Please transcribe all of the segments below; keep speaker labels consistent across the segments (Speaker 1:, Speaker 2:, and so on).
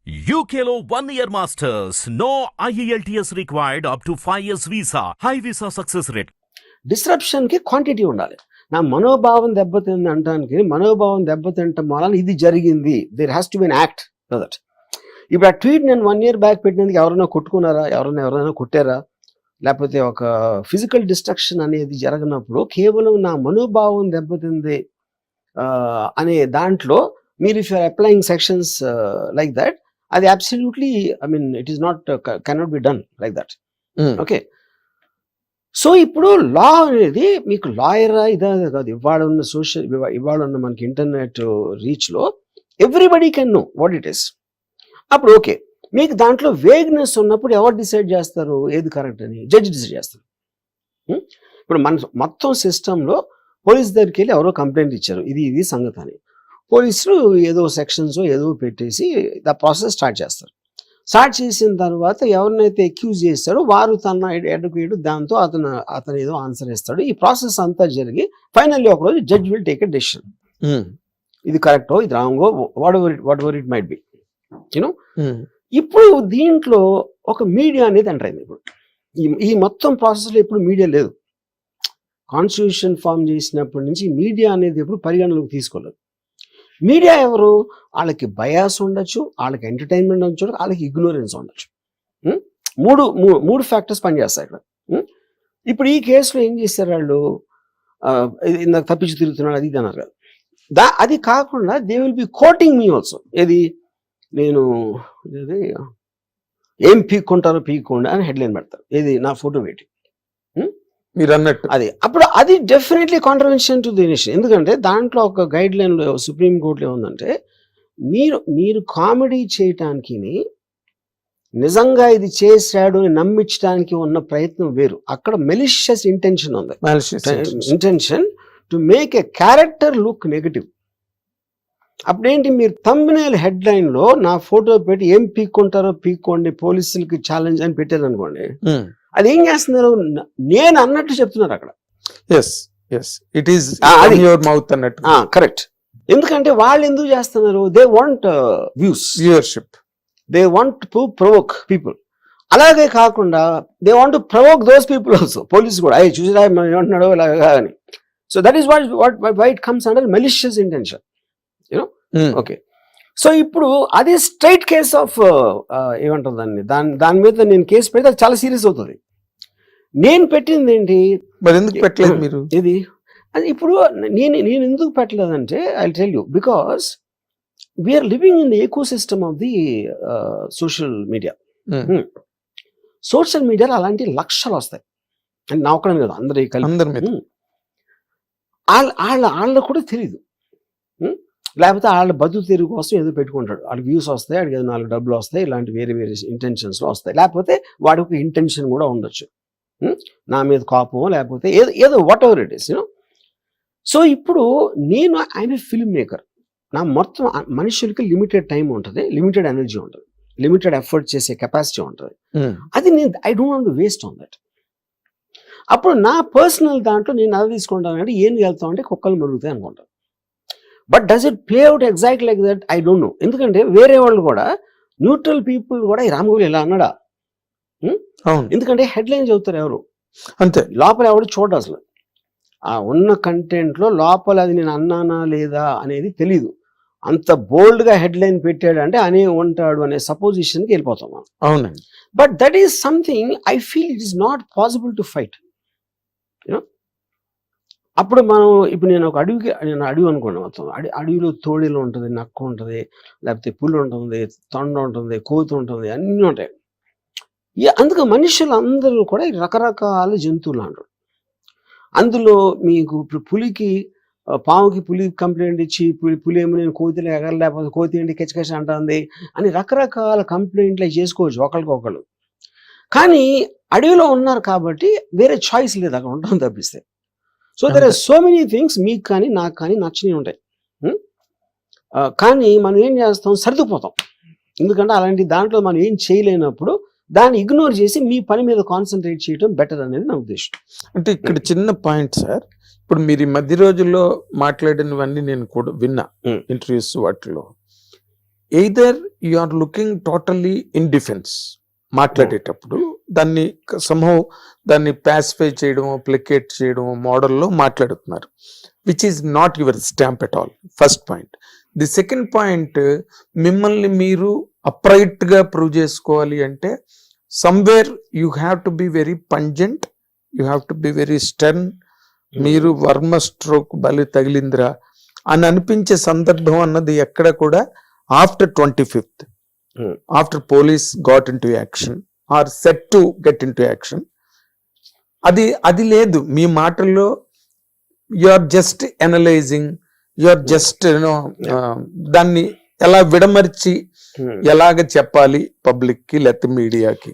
Speaker 1: UKLO 1 year masters. No IELTS required up to 5 years visa. High visa success rate.
Speaker 2: డిస్రప్షన్కి quantity ఉండాలి. నా మనోభావం దెబ్బతింది అంటానికి మనోభావం దెబ్బతింటం వలన ఇది జరిగింది. There has to be an act for that. ఇప్పుడు ఆ ట్వీట్ నేను 1 year బ్యాక్ పెట్టినందుకు ఎవరైనా కొట్టుకున్నారా, ఎవరైనా కొట్టారా, లేకపోతే ఒక ఫిజికల్ డిస్ట్రక్షన్ అనేది జరగనప్పుడు కేవలం నా మనోభావం దెబ్బతింది అనే దాంట్లో మీరు if you're applying sections like that, అది absolutely I mean it is not cannot be done like that. Okay, so ఇప్పుడు లా అనేది మీకు లాయరా ఇదా కాదు. ఇవాళ ఉన్న మనకి ఇంటర్నెట్ రీచ్లో everybody can know what it is. అప్పుడు ఓకే, మీకు దాంట్లో వేగ్నెస్ ఉన్నప్పుడు ఎవరు డిసైడ్ చేస్తారు ఏది కరెక్ట్ అని? జడ్జి డిసైడ్ చేస్తారు. ఇప్పుడు మన మొత్తం సిస్టంలో పోలీస్ దగ్గరికి వెళ్ళి ఎవరో కంప్లైంట్ ఇచ్చారు, ఇది సంగతి అని. పోలీసులు ఏదో సెక్షన్స్ ఏదో పెట్టేసి ద ప్రాసెస్ స్టార్ట్ చేస్తారు. స్టార్ట్ చేసిన తర్వాత ఎవరినైతే అక్యూజ్ చేస్తాడో వారు తన అడ్వకేట్ దాంతో అతను ఏదో ఆన్సర్ ఇస్తాడు. ఈ ప్రాసెస్ అంతా జరిగి ఫైనల్లీ ఒకరోజు judge will take a decision. ఇది కరెక్టో ఇది రాంగో whatever it might be you know. ఇప్పుడు దీంట్లో ఒక మీడియా అనేది ఎంటర్ అయింది. ఇప్పుడు ఈ మొత్తం ప్రాసెస్లో ఇప్పుడు మీడియా లేదు. కాన్స్టిట్యూషన్ ఫామ్ చేసినప్పటి నుంచి మీడియా అనేది ఎప్పుడు పరిగణలోకి తీసుకోలేదు. మీడియా ఎవరు? వాళ్ళకి బయాస్ ఉండొచ్చు, వాళ్ళకి ఎంటర్టైన్మెంట్ ఉండొచ్చు, వాళ్ళకి ఇగ్నోరెన్స్ ఉండొచ్చు. మూడు ఫ్యాక్టర్స్ పనిచేస్తాయి ఇక్కడ. ఇప్పుడు ఈ కేసులో ఏం చేస్తారు వాళ్ళు? ఇందాక తప్పించి తిరుగుతున్నాడు అది ఇది అన్నారు కదా. అది కాకుండా they will be coating me also. ఏది నేను ఏం పీక్కుంటారో పీక్కోండి అని హెడ్లైన్ పెడతారు. ఏది నా ఫోటో పెట్టి
Speaker 3: మీరు అన్నట్టు
Speaker 2: అది. అప్పుడు అది definitely contravention to the nation. ఎందుకంటే దాంట్లో ఒక గైడ్ లైన్లో సుప్రీం కోర్టులో ఏముందంటే, మీరు కామెడీ చేయటానికి నిజంగా ఇది చేశాడు అని నమ్మించడానికి ఉన్న ప్రయత్నం వేరు. అక్కడ మెలిషియస్ ఇంటెన్షన్ ఉంది. Intention to make a character look negative. అప్పుడేంటి, మీరు థంబ్నెయిల్ హెడ్లైన్లో నా ఫోటో పెట్టి ఏం పీక్కుంటారో పీక్కోండి పోలీసులకి ఛాలెంజ్ అని పెట్టారు అనుకోండి, అది ఏం చేస్తున్నారు? నేను అన్నట్టు చెప్తున్నారు అక్కడ. కరెక్ట్. ఎందుకంటే వాళ్ళు ఎందుకు చేస్తున్నారు? They want viewership, they want to provoke people. అలాగే కాకుండా they want to provoke those people also. Police కూడా అయ్యి చూసిరా ఏమంటున్నాడో ఇలాగా అని. So that is why it comes under malicious intention you know. Okay, so ఇప్పుడు అది స్ట్రైట్ కేస్ ఆఫ్ ఏమంటారు దాని మీద నేను కేసు పెడితే అది చాలా సీరియస్ అవుతుంది. నేను పెట్టింది ఏంటి?
Speaker 3: మరి ఎందుకు పెట్టలేదు మీరు?
Speaker 2: ఇది అది ఇప్పుడు నేను ఎందుకు పెట్టలేదంటే I tell you, because we're living in the ecosystem of the social media. Social మీడియాలో అలాంటి లక్షలు వస్తాయి అంటే నా ఒక్కడని కదా, అందరి వాళ్ళకు కూడా తెలీదు. లేకపోతే వాళ్ళ బతుకు తెరుగు కోసం ఏదో పెట్టుకుంటాడు. వాళ్ళకి వ్యూస్ వస్తాయి, వాడికి ఏదో 4 డబ్బులు వస్తాయి, ఇలాంటి వేరే ఇంటెన్షన్స్లో వస్తాయి. లేకపోతే వాడికి ఒక ఇంటెన్షన్ కూడా ఉండొచ్చు, నా మీద కోపం, లేకపోతే ఏదో what ever it is you know. So ఇప్పుడు ఐఎమ్ ఏ ఫిల్మ్ మేకర్. నా మొత్తం మనుషులకి లిమిటెడ్ టైం ఉంటుంది, లిమిటెడ్ ఎనర్జీ ఉంటుంది, లిమిటెడ్ ఎఫర్ట్ చేసే కెపాసిటీ ఉంటుంది. అది నేను I don't want to waste on that. అప్పుడు నా పర్సనల్ దాంట్లో నేను అది తీసుకుంటానంటే ఏం వెళ్తాం అంటే కుక్కలు మరుగుతాయి అనుకుంటాను. But does it play out exact like that? I don't know. ఎందుకంటే వేరే వాళ్ళు కూడా, న్యూట్రల్ పీపుల్ కూడా ఈ రామగోలు ఇలా అన్నాడా, ఎందుకంటే హెడ్లైన్ చదువుతారు ఎవరు,
Speaker 3: అంతే.
Speaker 2: లోపల ఎవరు చూడ అసలు ఆ ఉన్న కంటెంట్లో లోపల అది నేను అన్నానా లేదా అనేది తెలీదు. అంత బోల్డ్గా హెడ్లైన్ పెట్టాడంటే అనే ఉంటాడు అనే సపోజిషన్కి వెళ్ళిపోతాం మనం.
Speaker 3: అవునండి.
Speaker 2: But that is something I feel it is not possible to fight you know. అప్పుడు ఇప్పుడు నేను ఒక అడవి అనుకోండి, మొత్తం అడవిలో తోడేలు ఉంటుంది, నక్క ఉంటుంది, లేకపోతే పులి ఉంటుంది, తొండ ఉంటుంది, కోతి ఉంటుంది, అన్నీ ఉంటాయి. అందుకే మనుషులు అందరూ కూడా రకరకాల జంతువులు అంటారు. అందులో మీకు ఇప్పుడు పాముకి పులి కంప్లైంట్ ఇచ్చి పులి ఏమో నేను కోతిలో ఎగరలేకపోతే కోతి ఏంటి కెచ్చకెచ్చ అంటుంది అని రకరకాల కంప్లైంట్లు చేసుకోవచ్చు ఒకరికొకళ్ళు. కానీ అడవిలో ఉన్నారు కాబట్టి వేరే చాయిస్ లేదు, అక్కడ ఉండడం తప్పిస్తే. So there are so many things మీకు కానీ నాకు కానీ నచ్చినవి ఉంటాయి. కానీ మనం ఏం చేస్తాం, సర్దుకుపోతాం. ఎందుకంటే అలాంటి దాంట్లో మనం ఏం చేయలేనప్పుడు దాన్ని ఇగ్నోర్ చేసి మీ పని మీద కాన్సన్ట్రేట్ చేయడం బెటర్ అనేది నా ఉద్దేశం.
Speaker 3: అంటే ఇక్కడ చిన్న పాయింట్ సార్, ఇప్పుడు మీరు ఈ మధ్య రోజుల్లో మాట్లాడినవన్నీ నేను కూడా విన్నా ఇంటర్వ్యూస్ వాటిలో. Either you are looking totally in defence మాట్లాడేటప్పుడు దాన్ని సంహౌ దాన్ని పాసిఫై చేయడమో ప్లికేట్ చేయడమో మోడల్లో మాట్లాడుతున్నారు, which is not your stamp at all. First point. The second point, మిమ్మల్ని మీరు అప్రైట్ గా ప్రూవ్ చేసుకోవాలి అంటే somewhere you have to be very pungent, you have to be very stern. మీరు వర్మ స్ట్రోక్ బలి తగిలిందిరా అని అనిపించే సందర్భం అన్నది ఎక్కడ కూడా after 25th, after police got into action or set to get into action, అది లేదు మీ మాటల్లో. You are just analysing, you are just దాన్ని ఎలా విడమర్చి ఎలాగ చెప్పాలి పబ్లిక్ కి లేకపోతే మీడియాకి.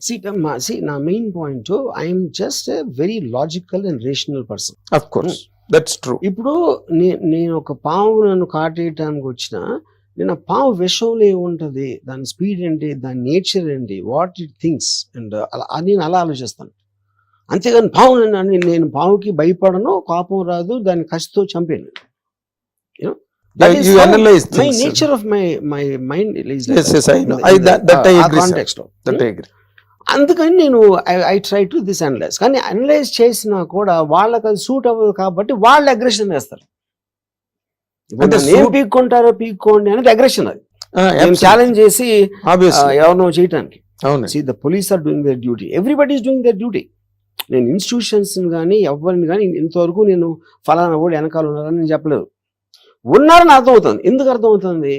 Speaker 2: నా main point, I'm just very logical and rational person.
Speaker 3: Of course that's true.
Speaker 2: ఇప్పుడు నేను ఒక పాము నన్ను కాటేయటానికి వచ్చిన, నేను ఆ పాము విషంలో ఏముంటది, దాని స్పీడ్ ఏంటి, దాని నేచర్ ఏంటి, వాట్ ఇట్ థింగ్స్, అండ్ నేను అలా ఆలోచిస్తాను. అంతేగాని పాము నేను పాముకి భయపడను, కోపం రాదు, దాన్ని కసితో చంపాను.
Speaker 3: You analyze
Speaker 2: my
Speaker 3: things.
Speaker 2: nature of my mind is like
Speaker 3: Yes, I know.
Speaker 2: that
Speaker 3: I agree,
Speaker 2: context
Speaker 3: sir. That I agree.
Speaker 2: అందుకని నేను I try to this analyse. కానీ అనలైజ్ చేసినా కూడా వాళ్ళకి అది సూట్ అవ్వదు కాబట్టి వాళ్ళు అగ్రెషన్ వేస్తారు.
Speaker 3: అంటే
Speaker 2: ఏం పీక్కుంటారో పీక్కోండి అనేది అగ్రెషన్. అది ఛాలెంజ్ చేసి ఎవరినో చేయటానికి.
Speaker 3: అవును.
Speaker 2: See, the police are doing their duty. Everybody is doing their duty. నేను ఇన్స్టిట్యూషన్స్ కానీ ఎవరిని కానీ ఇంతవరకు నేను ఫలానా కూడా వెనకాల ఉన్నారని నేను చెప్పలేదు. ఉన్నారని అర్థమవుతుంది. ఎందుకు అర్థమవుతుంది?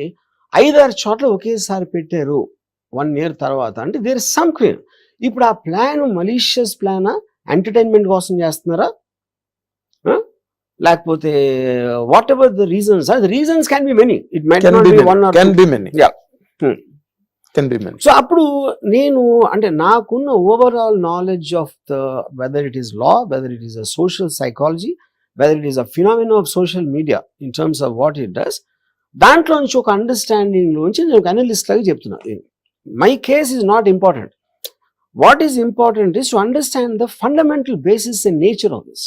Speaker 2: 5-6 చోట్ల ఒకేసారి పెట్టారు 1 year తర్వాత అంటే దేర్ ఇస్ సమ్ క్లియర్. ఇప్పుడు ఆ ప్లాన్ మలీషియస్ ప్లానా, ఎంటర్టైన్మెంట్ కోసం చేస్తున్నారా, లేకపోతే whatever the reasons are, the reasons can be many, it might not be one or
Speaker 3: can be many.
Speaker 2: Yeah.
Speaker 3: Can be many.
Speaker 2: సో అప్పుడు నేను అంటే నాకున్న overall knowledge of the whether it is law, whether it is a social psychology, whether it is a phenomenon of social media in terms of what it does, దాంట్లో నుంచి ఒక understanding లోంచి నేను ఒక అనలిస్ట్ లాగా చెప్తున్నాను. My case is not important. What is important is to understand the fundamental basis and nature of this.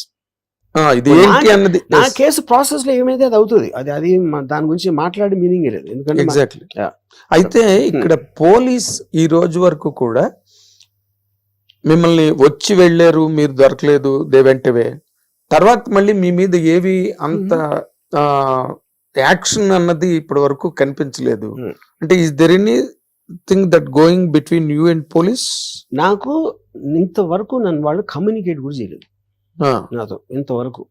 Speaker 3: ఇది ఏంటి అన్నది
Speaker 2: నా కేసు ప్రాసెస్ లో ఏమైతే అది అవుతుంది, అది దాని గురించి మాట్లాడే మీనింగ్ లేదు. ఎందుకంటే
Speaker 3: ఎగ్జాక్ట్లీ. అయితే ఇక్కడ పోలీస్ ఈ రోజు వరకు కూడా మిమ్మల్ని వచ్చి వెళ్ళారు, మీరు దొరకలేదు, దే వెంట అవే, తర్వాత మళ్ళీ మీ మీద ఏవి అంత యాక్షన్ అన్నది ఇప్పటి వరకు కనిపించలేదు. అంటే is there anything that going between you and police?
Speaker 2: నాకు ఇంతవరకు నన్ను వాళ్ళు కమ్యూనికేట్ కూడా చేయలేదు నాతో ఇంతవరకు.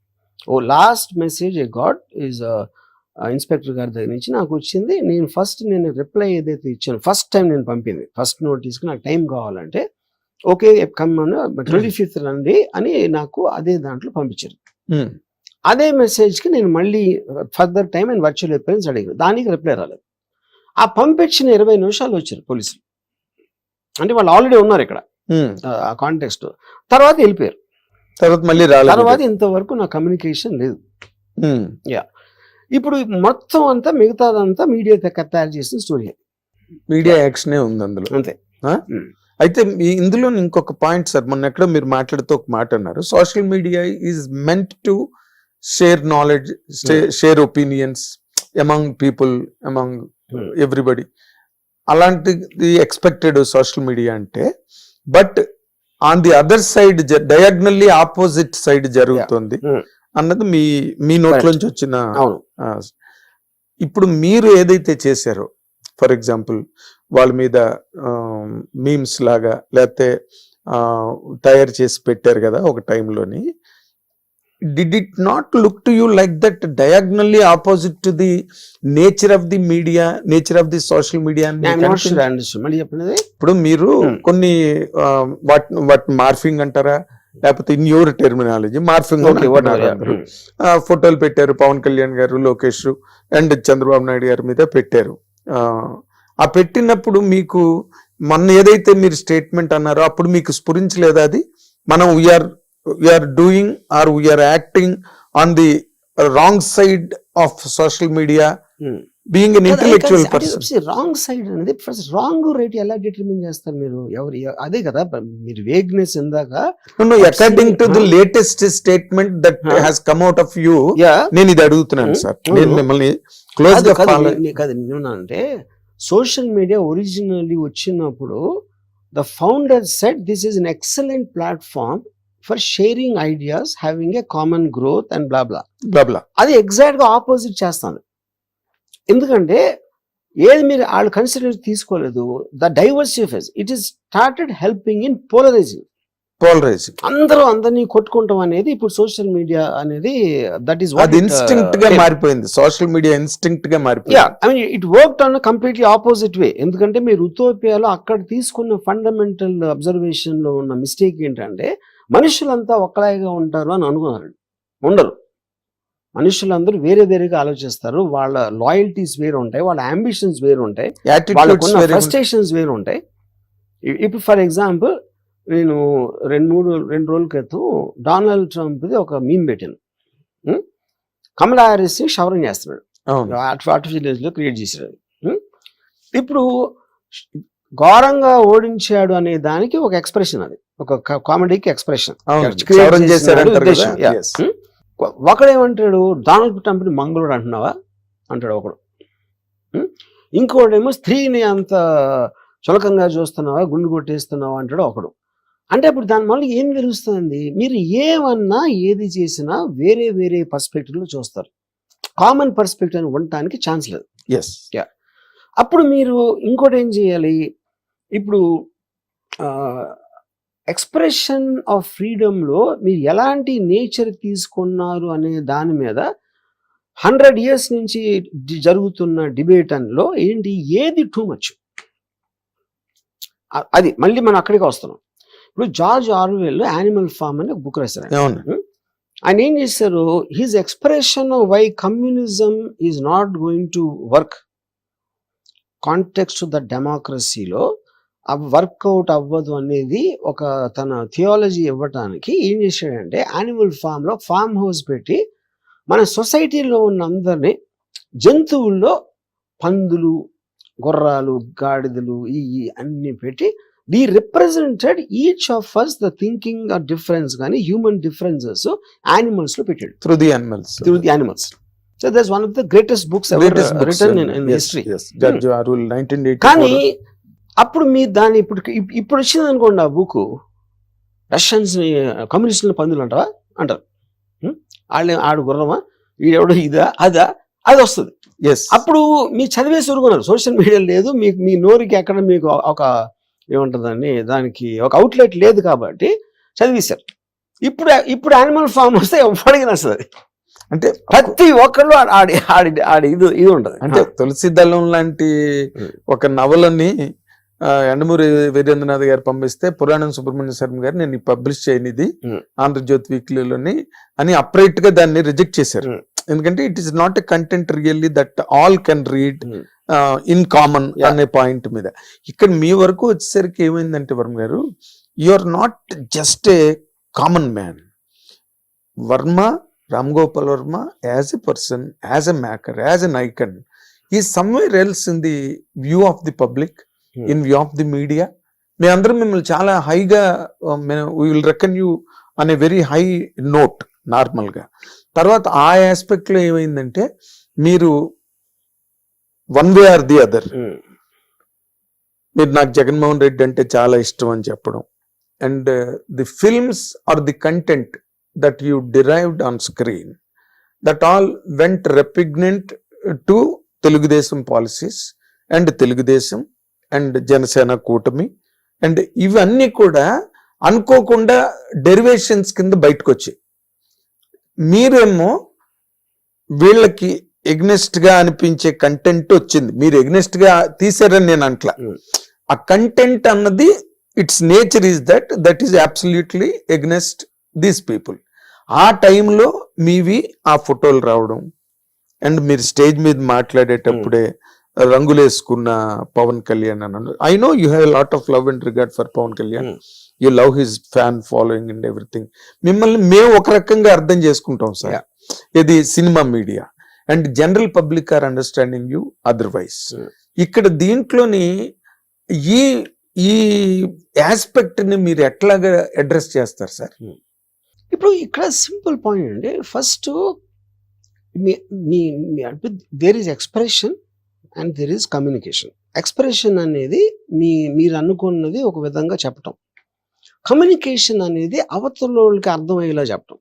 Speaker 2: ఓ last message I got is inspector గారి దగ్గర నుంచి నాకు వచ్చింది. నేను రిప్లై ఏదైతే ఇచ్చాను ఫస్ట్ టైం నేను పంపింది, ఫస్ట్ నోటీస్కి నాకు టైం కావాలంటే ఓకే కమ్ 25th రండి అని నాకు అదే దాంట్లో పంపించారు. అదే మెసేజ్కి నేను మళ్ళీ further time and virtual appearance అడిగాను, దానికి రిప్లై రాలేదు. ఆ పంపించిన 20 నిమిషాలు వచ్చారు పోలీసులు. అంటే వాళ్ళు ఆల్రెడీ ఉన్నారు ఇక్కడ ఆ కాంటెక్స్ట్. తర్వాత వెళ్ళిపోయారు.
Speaker 3: తర్వాత మళ్ళీ రాలేదు.
Speaker 2: తర్వాత ఇంతవరకు నా కమ్యూనికేషన్ లేదు. యా, ఇప్పుడు మొత్తం అంతా మిగతాదంతా మీడియా తయారు చేసిన స్టోరీ.
Speaker 3: మీడియా యాక్షనే ఉంది అందులో.
Speaker 2: అంతే.
Speaker 3: అయితే ఇందులో ఇంకొక పాయింట్ సార్, మొన్న ఎక్కడో మీరు మాట్లాడుతూ ఒక మాట అన్నారు, social media is meant to share knowledge, share opinions among people, among everybody. అలాంటిది ఎక్స్పెక్టెడ్ సోషల్ మీడియా అంటే. But on the other side diagonally opposite side జరుగుతుంది అన్నది మీ నోట్లోంచి వచ్చిన. ఇప్పుడు మీరు ఏదైతే చేశారో, ఫర్ ఎగ్జాంపుల్ వాళ్ళ మీద మీమ్స్ లాగా లేకపోతే తయారు చేసి పెట్టారు కదా ఒక టైంలోని, did it not look to you like that diagonally opposite to the nature of the media, nature of the social media? ఇప్పుడు మీరు కొన్ని వాటి మార్ఫింగ్ అంటారా, లేకపోతే ఇన్ యువర్ టెర్మినాలజీ మార్ఫింగ్ ఫోటోలు పెట్టారు, పవన్ కళ్యాణ్ గారు, లోకేష్ అండ్ చంద్రబాబు నాయుడు గారి మీద పెట్టారు. ఆ పెట్టినప్పుడు మీకు మొన్న ఏదైతే మీరు స్టేట్మెంట్ అన్నారో అప్పుడు మీకు స్ఫురించలేదా అది, మనం we are doing or we are acting on the wrong side of social media, being an intellectual person?
Speaker 2: Wrong side అనేది ఫస్ట్ రాంగ్ రైట్ ఎలా డిటర్మిన్ చేస్తారు మీరు? అదే కదా మీరు వేగ్నెస్ ఇందాక.
Speaker 3: According to the latest statement that has come out of you, నేను ఇది అడుగుతున్నాను సార్. నేను మిమ్మల్ని క్లోజ్ గా
Speaker 2: అంటే సోషల్ మీడియా ఒరిజినల్లీ వచ్చినప్పుడు the founder said this is an excellent platform for sharing ideas, having a common growth and blah. అది ఎగ్జాక్ట్గా ఆపోజిట్ చేస్తాను. ఎందుకంటే ఏది మీరు వాళ్ళు కన్సిడర్ తీసుకోలేదు. The diversity phase it is started helping in polarising. అందరూ అందరినీ కొట్టుకుంటాం అనేది ఇప్పుడు సోషల్ మీడియా అనేది దట్ ఈస్
Speaker 3: అది ఇన్స్టింక్ట్ గా మారిపోయింది. సోషల్ మీడియా ఇన్స్టింక్ట్ గా మారిపోయింది.
Speaker 2: I mean it worked on completely opposite way. ఎందుకంటే మీరు ఉతోపియాలో అక్కడ తీసుకున్న ఫండమెంటల్ అబ్జర్వేషన్ లో ఉన్న మిస్టేక్ ఏంటంటే మనుషులంతా ఒక్కలాగా ఉంటారు అని అనుకున్నారు. ఉండరు. మనుషులందరూ వేరే వేరేగా ఆలోచిస్తారు. వాళ్ళ లాయల్టీస్ వేరు ఉంటాయి, వాళ్ళ అంబిషన్స్ వేరు ఉంటాయి, వాళ్ళకున్న ఫ్రస్ట్రేషన్స్ వేరు ఉంటాయి. ఇప్పుడు ఫర్ ఎగ్జాంపుల్ నేను రెండు రోజుల క్రితం డొనాల్డ్ ట్రంప్ది ఒక మీమ్ పెట్టాను. కమలా హ్యారిస్ ని క్షవరం చేస్తున్నాడు, ఆర్టిఫిషియల్ లో క్రియేట్ చేశాడు. ఇప్పుడు ఘోరంగా ఓడించాడు అనే దానికి ఒక ఎక్స్ప్రెషన్, అది ఒక కామెడీకి ఎక్స్ప్రెషన్. ఒకడేమంటాడు, డొనాల్డ్ ట్రంప్ ని మంగళుడు అంటున్నావా అంటాడు ఒకడు. ఇంకోడేమో స్త్రీని అంత చులకంగా చూస్తున్నావా, గుండు కొట్టేస్తున్నావా అంటాడు ఒకడు. అంటే ఇప్పుడు దాని వల్ల ఏం తెలుస్తుంది, మీరు ఏమన్నా ఏది చేసినా వేరే వేరే పర్స్పెక్టివ్లో చూస్తారు. కామన్ పర్స్పెక్టివ్ అని ఉండటానికి ఛాన్స్ లేదు. అప్పుడు మీరు ఇంకోటి ఏం చేయాలి, ఇప్పుడు ఎక్స్ప్రెషన్ ఆఫ్ ఫ్రీడమ్లో మీరు ఎలాంటి నేచర్ తీసుకున్నారు అనే దాని మీద 100 years నుంచి జరుగుతున్న డిబేట్ లో ఏంటి, ఏది టూ మచ్, అది మళ్ళీ మనం అక్కడికి వస్తున్నాం. ఇప్పుడు జార్జ్ ఆర్వెల్ యానిమల్ ఫార్మ్ అని ఒక బుక్ రాశారు. ఆయన ఏం చేశారు, his expression why communism is not going to work context the డెమోక్రసీలో వర్కౌట్ అవ్వదు అనేది ఒక తన థియాలజీ ఇవ్వటానికి ఏం చేశాడంటే యానిమల్ ఫామ్లో ఫామ్ హౌస్ పెట్టి మన సొసైటీలో ఉన్న అందరినీ జంతువుల్లో పందులు, గుర్రాలు, గాడిదలు ఈ అన్ని పెట్టి we represented each of us the thinking or difference కానీ హ్యూమన్ డిఫరెన్సెస్ యానిమల్స్ లో పెట్టాడు through the animals. So that's one of the greatest books ever written in history.
Speaker 3: Judge Arul 1984.
Speaker 2: కానీ అప్పుడు మీ దాన్ని ఇప్పుడు వచ్చింది అనుకోండి, ఆ బుక్ రష్యన్స్ కమ్యూనిస్టుల పందులు అంటావా అంటారు. ఆడు గుర్రమా, వీడెవడో ఇదా అదా అది వస్తుంది. అప్పుడు మీరు చదివేసి ఊరుకున్నారు. సోషల్ మీడియా లేదు, మీ నోరుకి ఎక్కడ మీకు ఒక ఏముంటుందని దానికి ఒక అవుట్లెట్ లేదు కాబట్టి చదివేశారు. ఇప్పుడు యానిమల్ ఫామ్ వస్తే ఎవరికి నచ్చదు.
Speaker 3: అంటే
Speaker 2: ప్రతి ఒక్కళ్ళు ఆడి ఇది ఉంటుంది.
Speaker 3: అంటే తులసి దళం లాంటి ఒక నవలని ఎండమూరి వీరేంద్రనాథ్ గారు పంపిస్తే పురాణం సుబ్రహ్మణ్య శర్మ గారు నేను పబ్లిష్ చేయనిది ఆంధ్రజ్యోతి వీక్లీలోని అని అప్రైట్ గా దాన్ని రిజెక్ట్ చేశారు. ఎందుకంటే it is not a content really that all can read in common అనే పాయింట్ మీద. ఇక్కడ మీ వరకు వచ్చేసరికి ఏమైందంటే వర్మ గారు, you are not just a common man. Varma, Ram Gopal Varma as a person, as a maker, as an icon ఈ somewhere else in the view of the public, in view of the media. మేమందరం మిమ్మల్ని చాలా హైగా వీ విల్ రెకన్ యూ అనే very high note నార్మల్గా. తర్వాత ఆ aspect లో ఏమైందంటే మీరు one way or the other, మీరు నాకు జగన్మోహన్ రెడ్డి అంటే చాలా ఇష్టం అని చెప్పడం, and the films or the content that you derived on screen that all went repugnant to Telugu Desam policies and Telugu Desam and Janasena కూటమి. అండ్ ఇవన్నీ కూడా అనుకోకుండా డెరివేషన్స్ కింద బయటకు వచ్చాయి. మీరేమో వీళ్ళకి ఎగ్నెస్ట్ గా అనిపించే కంటెంట్ వచ్చింది, మీరు ఎగ్నెస్ట్ గా తీసారని నేను అంట్లా. ఆ కంటెంట్ అన్నది it's nature is that is absolutely against these people. ఆ టైంలో మీవి ఆ ఫోటోలు రావడం, అండ్ మీరు స్టేజ్ మీద మాట్లాడేటప్పుడే రంగులేసుకున్న పవన్ కళ్యాణ్ అన్నాను. I know you have lot of love and regard for Pawan Kalyan, you love his fan following and everything. మిమ్మల్ని మేము ఒక రకంగా అర్థం చేసుకుంటాం సార్, ఇది cinema media, and general public are understanding you otherwise. ఇక్కడ దీంట్లోని ఈ ఈ ఆస్పెక్ట్ ని మీరు ఎట్లాగా అడ్రస్ చేస్తారు సార్?
Speaker 2: ఇప్పుడు ఇక్కడ సింపుల్ పాయింట్ అండి. First there is expression and there is communication. Expression అనేది మీరు అనుకున్నది ఒక విధంగా చెప్పటం, కమ్యూనికేషన్ అనేది అవతలోళ్ళకి అర్థమయ్యేలా చెప్పటం.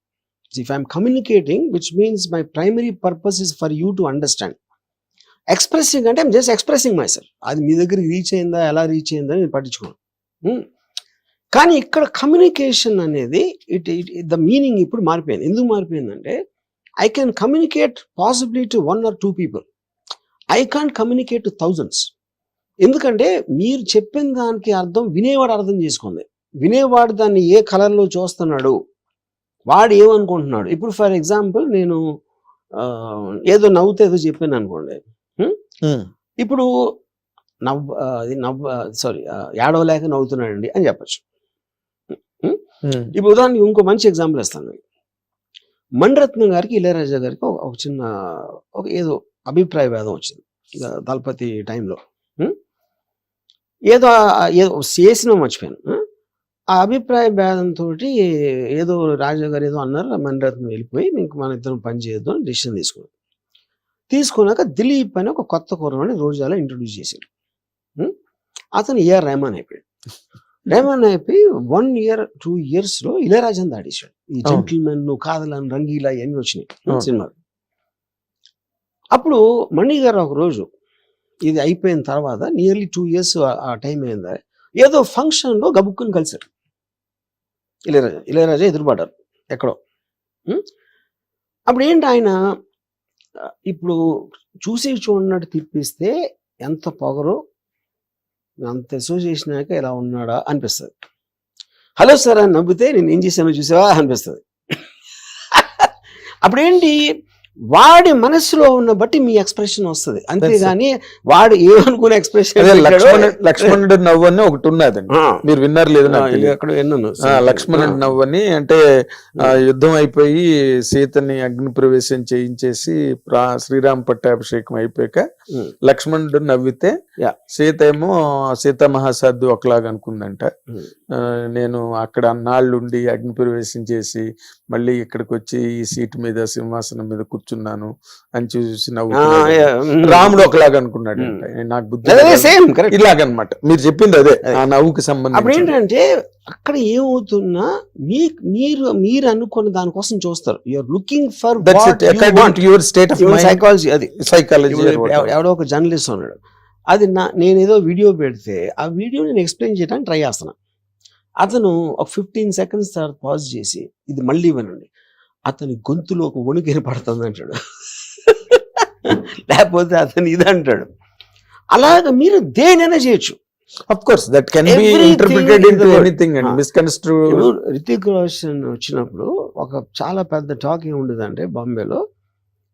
Speaker 2: If I'm communicating which means my primary purpose is for you to understand. Expressing అంటే I'm just expressing myself. అది మీ దగ్గరికి రీచ్ అయిందా, ఎలా రీచ్ అయిందా నేను పట్టించుకోను. కానీ ఇక్కడ కమ్యూనికేషన్ అనేది ద మీనింగ్ ఇప్పుడు మారిపోయింది. ఎందుకు మారిపోయిందంటే I can communicate possibly to 1 or 2 people. I can't communicate to thousands. ఎందుకంటే మీరు చెప్పిన దానికి అర్థం వినేవాడు అర్థం చేసుకోండి. వినేవాడు దాన్ని ఏ కలర్లో చూస్తున్నాడు, వాడు ఏమనుకుంటున్నాడు. ఇప్పుడు ఫర్ ఎగ్జాంపుల్ నేను ఏదో నవ్వుతే ఏదో చెప్పాను అనుకోండి, ఇప్పుడు ఏడవలేక నవ్వుతున్నాడండి అని చెప్పచ్చు. ఇప్పుడు ఉదాహరణకి ఇంకో మంచి ఎగ్జాంపుల్ ఇస్తాను. మణిరత్నం గారికి ఇళయరాజా గారికి ఒక చిన్న ఏదో అభిప్రాయ భేదం వచ్చింది దళపతి టైంలో. ఏదో చేసిన మర్చిపోయాను. ఆ అభిప్రాయ భేదంతో ఏదో రాజా గారు ఏదో అన్నారు, మణిరత్నం వెళ్ళిపోయి మీకు మన ఇద్దరం పని చేయొద్దు అని డిసిషన్ తీసుకున్నాక దిలీప్ అని ఒక కొత్త కుర్రవాడిని రోజాలో ఇంట్రొడ్యూస్ చేశారు. అతను ఏఆర్ రెహమాన్ అయిపోయాడు. రెహమాన్ అయిపోయి 1 year 2 years ఇళయరాజాని దాటేశాడు. ఈ జెంటిల్మెన్, కాదలని, రంగీలా ఇవన్నీ వచ్చినాయి సినిమాలు. అప్పుడు మణి గారు ఒక రోజు ఇది అయిపోయిన తర్వాత నియర్లీ 2 years ఆ టైం అయిందా, ఏదో ఫంక్షన్లో గబుక్కుని కలిశారు. ఇళయరాజా ఎదురుపడ్డారు ఎక్కడో. అప్పుడు ఏంటి ఆయన ఇప్పుడు చూసి చూడనట్టు తిప్పిస్తే ఎంత పొగరో, అంత అసోసియేషనాక ఇలా ఉన్నాడా అనిపిస్తుంది. హలో సార్ అని నవ్వితే నేను ఏం చేశానో చూసావా అనిపిస్తుంది. అప్పుడేంటి వాడి మనసులో ఉన్న బట్టి మీ ఎక్స్ప్రెషన్ వస్తుంది, అంతేగాని వాడు ఏమనుకునే ఎక్స్ప్రెషన్.
Speaker 3: లక్ష్మణుడు నవ్వు అని ఒకటి ఉన్నదండి, మీరు విన్నారు లేదు
Speaker 2: అక్కడ విన్నాను.
Speaker 3: లక్ష్మణుడు నవ్వు అని అంటే యుద్ధం అయిపోయి సీతని అగ్ని ప్రవేశం చేయించేసి శ్రీరామ పట్టాభిషేకం అయిపోయాక లక్ష్మణుడు నవ్వితే సీత ఏమో సీతా మహాసాధ్వి ఒకలాగా అనుకుందంట. నేను అక్కడ అన్నాళ్ళుండి అగ్ని ప్రవేశం చేసి మళ్ళీ ఇక్కడికి వచ్చి ఈ సీటు మీద సింహాసనం మీద కూర్చున్నాను అని చూసి నవ్వు. రాముడు ఒకలాగా అనుకున్నాడు. నాకు బుద్ధి ఇలాగనమాట మీరు చెప్పింది అదే, ఆ నవ్వుకి సంబంధించి.
Speaker 2: అప్పుడు ఏంటంటే అక్కడ ఏమవుతున్నా మీరు అనుకున్న దానికోసం చూస్తారు. You're looking for
Speaker 3: your state of
Speaker 2: psychology. అది
Speaker 3: సైకాలజీ.
Speaker 2: ఎవడో ఒక జర్నలిస్ట్ ఉన్నాడు, అది నేను ఏదో వీడియో పెడితే ఆ వీడియో నేను ఎక్స్ప్లెయిన్ చేయడానికి ట్రై చేస్తున్నా. అతను ఒక 15 seconds తర్వాత పాజ్ చేసి ఇది మళ్ళీ వినండి, అతని గొంతులో ఒక వణుకు పడుతుంది అంటాడు, లేకపోతే అతను ఇది అంటాడు. అలాగ మీరు దేనైనా చేయొచ్చు.
Speaker 3: Of course, that can be interpreted into anything and misconstrued.
Speaker 2: Hrithik Roshan వచ్చినప్పుడు ఒక చాలా పెద్ద టాక్ ఏముండదంటే బాంబేలో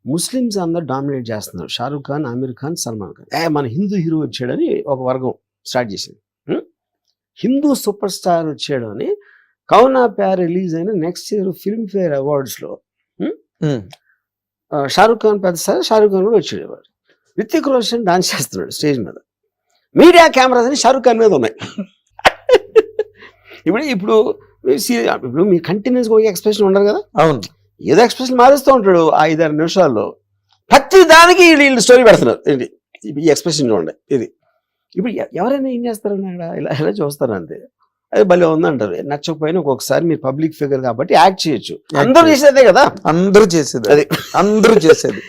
Speaker 2: ముస్లిమ్స్ అందరు డామినేట్ చేస్తున్నారు. షారూక్ ఖాన్, ఆమిర్ ఖాన్, సల్మాన్ ఖాన్. మన హిందూ హీరో వచ్చాడని ఒక వర్గం స్టార్ట్ చేసింది. హిందూ సూపర్ స్టార్ వచ్చాడు అని కౌనా ప్యార్ రిలీజ్ అయిన నెక్స్ట్ ఇయర్ ఫిల్మ్ఫేర్ అవార్డ్స్లో షారూక్ ఖాన్ పెద్ద సార్, షారూక్ ఖాన్ కూడా వచ్చాడు. రితిక్ రోషన్ డాన్స్ చేస్తున్నాడు స్టేజ్ మీద. మీడియా కెమెరాస్ అని షారూక్ ఖాన్ మీద ఉన్నాయి. ఇప్పుడు మీ కంటిన్యూస్గా ఒక ఎక్స్ప్రెషన్ ఉండరు కదా.
Speaker 3: అవును,
Speaker 2: ఏదో ఎక్స్ప్రెషన్ మారుస్తూ ఉంటాడు 5-6 నిమిషాల్లో. ప్రతి దానికి వీళ్ళు స్టోరీ పెడుతున్నారు. ఏంటి ఈ ఎక్స్ప్రెషన్ చూడండి ఇది. ఇప్పుడు ఎవరైనా ఏం చేస్తారని అక్కడ ఇలా చూస్తారు అంతే. అది భలే ఉందంటారు. నచ్చకపోయినా ఒక్కొక్కసారి మీరు పబ్లిక్ ఫిగర్ కాబట్టి యాక్ట్ చేయొచ్చు. అందరూ చేసేదే కదా,
Speaker 3: అందరూ చేసేది, అది అందరూ చేసేది.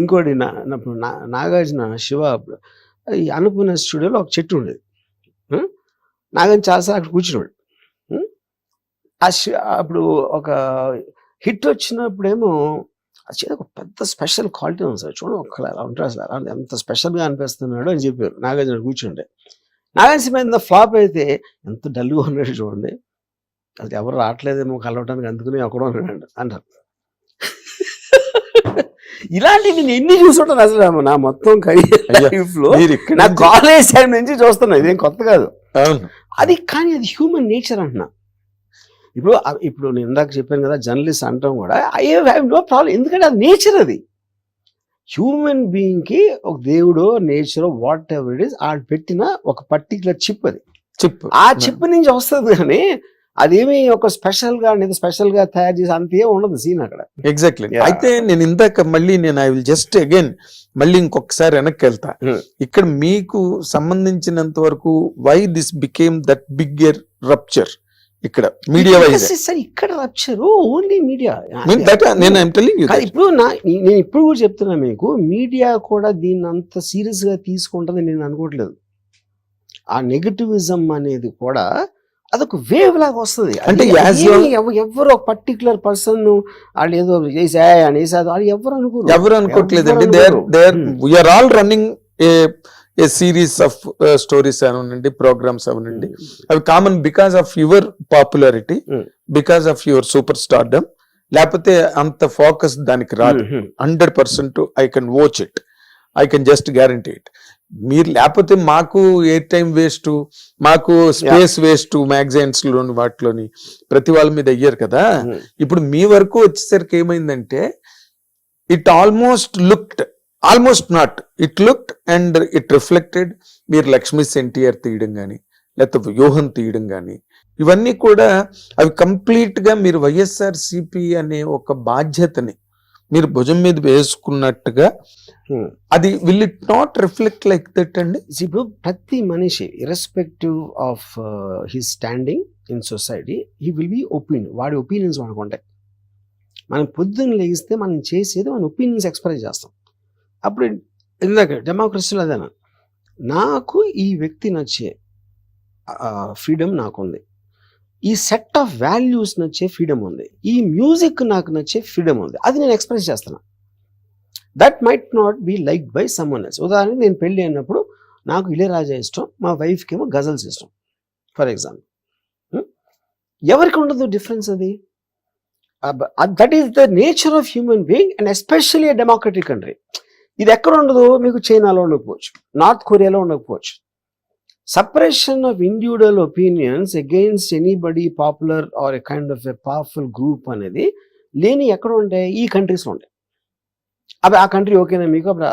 Speaker 2: ఇంకోటి నాగార్జున శివ ఈ అన్నపూర్ణ స్టూడియోలో ఒక చెట్టు ఉండేది. నాగార్జున చాలాసార్లు అక్కడ కూర్చున్నాడు. అప్పుడు ఒక హిట్ వచ్చినప్పుడేమో అది ఒక పెద్ద స్పెషల్ క్వాలిటీ ఉంది సార్, చూడండి ఒక్కలా అలా ఉంటారు అసలు, అలా ఎంత స్పెషల్గా అనిపిస్తున్నాడు అని చెప్పారు. నాగార్జున కూర్చుంటే నాగార్జున సినిమా ఫ్లాప్ అయితే ఎంత డల్గా ఉన్నాడు చూడండి, అది ఎవరు రావట్లేదేమో కలవటానికి, అందుకుని అక్కడ ఉన్నాడు అంటారు. ఇలాంటివి నేను ఎన్ని చూసుంటాను అసలు నా మొత్తం కెరీర్ లైఫ్లో. నా కాలేజ్ టైం నుంచి చూస్తున్నా, ఇదేం కొత్త కాదు అది. కానీ అది హ్యూమన్ నేచర్ అంటున్నా. ఇప్పుడు నేను ఇందాక చెప్పాను కదా జర్నలిస్ట్ అంటాం కూడా, ఐ హ్యావ్ నో ప్రాబ్లం. ఎందుకంటే అది నేచర్. అది హ్యూమన్ బీయింగ్కి ఒక దేవుడో నేచరో వాట్ ఎవర్ ఇట్ ఈస్ ఆడు పెట్టిన ఒక పర్టికులర్ చిప్. అది చిప్, ఆ చిప్ నుంచి వస్తుంది. కానీ అదేమి ఒక స్పెషల్ గా తయారు చేసి అంతే ఉండదు సీన్ అక్కడ.
Speaker 3: ఎగ్జాక్ట్లీ.
Speaker 2: Yeah.
Speaker 3: అయితే నేను ఇందాక మళ్ళీ ఐ విల్ జస్ట్ అగైన్ మళ్ళీ ఇంకొకసారి వెనక్కి వెళ్తా. ఇక్కడ మీకు సంబంధించినంత వరకు why this became that bigger rupture ఇక్కడ మీడియా వైజ్?
Speaker 2: సార్ ఇక్కడ రప్చర్ ఓన్లీ మీడియా. ఇప్పుడు నేను ఇప్పుడు కూడా చెప్తున్నా మీకు, మీడియా కూడా దీన్ని అంత సీరియస్ గా తీసుకుంటుంది నేను అనుకోవట్లేదు. ఆ నెగటివిజం అనేది కూడా అదొక వేవ్ లాగా వస్తుంది. అంటే ఎవరు ఒక పర్టికులర్ పర్సన్ వాళ్ళు ఏదో చేసా అనేసి వాళ్ళు ఎవరు
Speaker 3: అనుకోవట్లేదండి. We are all running a series of stories అవనండి, ప్రోగ్రామ్స్ అవనండి, అవి common because of your popularity, because of your super stardom. లేకపోతే అంత ఫోకస్ దానికి రాదు. 100% I can watch it, I can just guarantee it. మీరు లేకపోతే మాకు ఎయిర్ టైం వేస్ట్, మాకు స్పేస్ వేస్ట్, మ్యాగజైన్స్ లోని వాటిలోని ప్రతి వాళ్ళ మీద అయ్యారు కదా. ఇప్పుడు మీ వరకు వచ్చేసరికి ఏమైందంటే it almost not it looked and it reflected. మీరు లక్ష్మీ ఎన్టీఆర్ తీయడం కానీ, లేకపోతే వ్యూహం తీయడం కానీ, ఇవన్నీ కూడా అవి కంప్లీట్ గా మీరు వైఎస్ఆర్సీపీ అనే ఒక బాధ్యతని మీరు భుజం మీద వేసుకున్నట్టుగా అది will it not reflect like that అండి?
Speaker 2: ఇప్పుడు ప్రతి మనిషి irrespective of his standing in society he will be opinion. వాడి ఒపీనియన్స్ మనకు ఉంటాయి. మనం పొద్దున్న లేగిస్తే మనం చేసేది మన ఒపీనియన్స్ ఎక్స్ప్రెస్ చేస్తాం. అప్పుడు ఇందాక డెమోక్రసీలో అదేనా, నాకు ఈ వ్యక్తి నచ్చే ఫ్రీడమ్ నాకుంది, ఈ సెట్ ఆఫ్ వాల్యూస్ నచ్చే ఫ్రీడమ్ ఉంది, ఈ మ్యూజిక్ నాకు నచ్చే ఫ్రీడమ్ ఉంది, అది నేను ఎక్స్ప్రెస్ చేస్తాను. That might not be like by someone else. ఉదాహరణకి నేను పెళ్ళి అయినప్పుడు నాకు ఇళయరాజా ఇష్టం, మా వైఫ్కి ఏమో గజల్స్ ఇష్టం ఫర్ ఎగ్జాంపుల్. ఎవరికి ఉండదు డిఫరెన్స్ అది. That is the nature of human being and especially a democratic country. ఇది ఎక్కడ ఉండదు? మీకు చైనాలో ఉండకపోవచ్చు, నార్త్ కొరియాలో ఉండకపోవచ్చు. Separation of individual opinions against anybody popular or a kind of a powerful group అనేది లేని ఎక్కడ ఉంటాయి? ఈ కంట్రీస్లో ఉంటాయి. అవి ఆ కంట్రీ ఓకేనా మీకు? అప్పుడు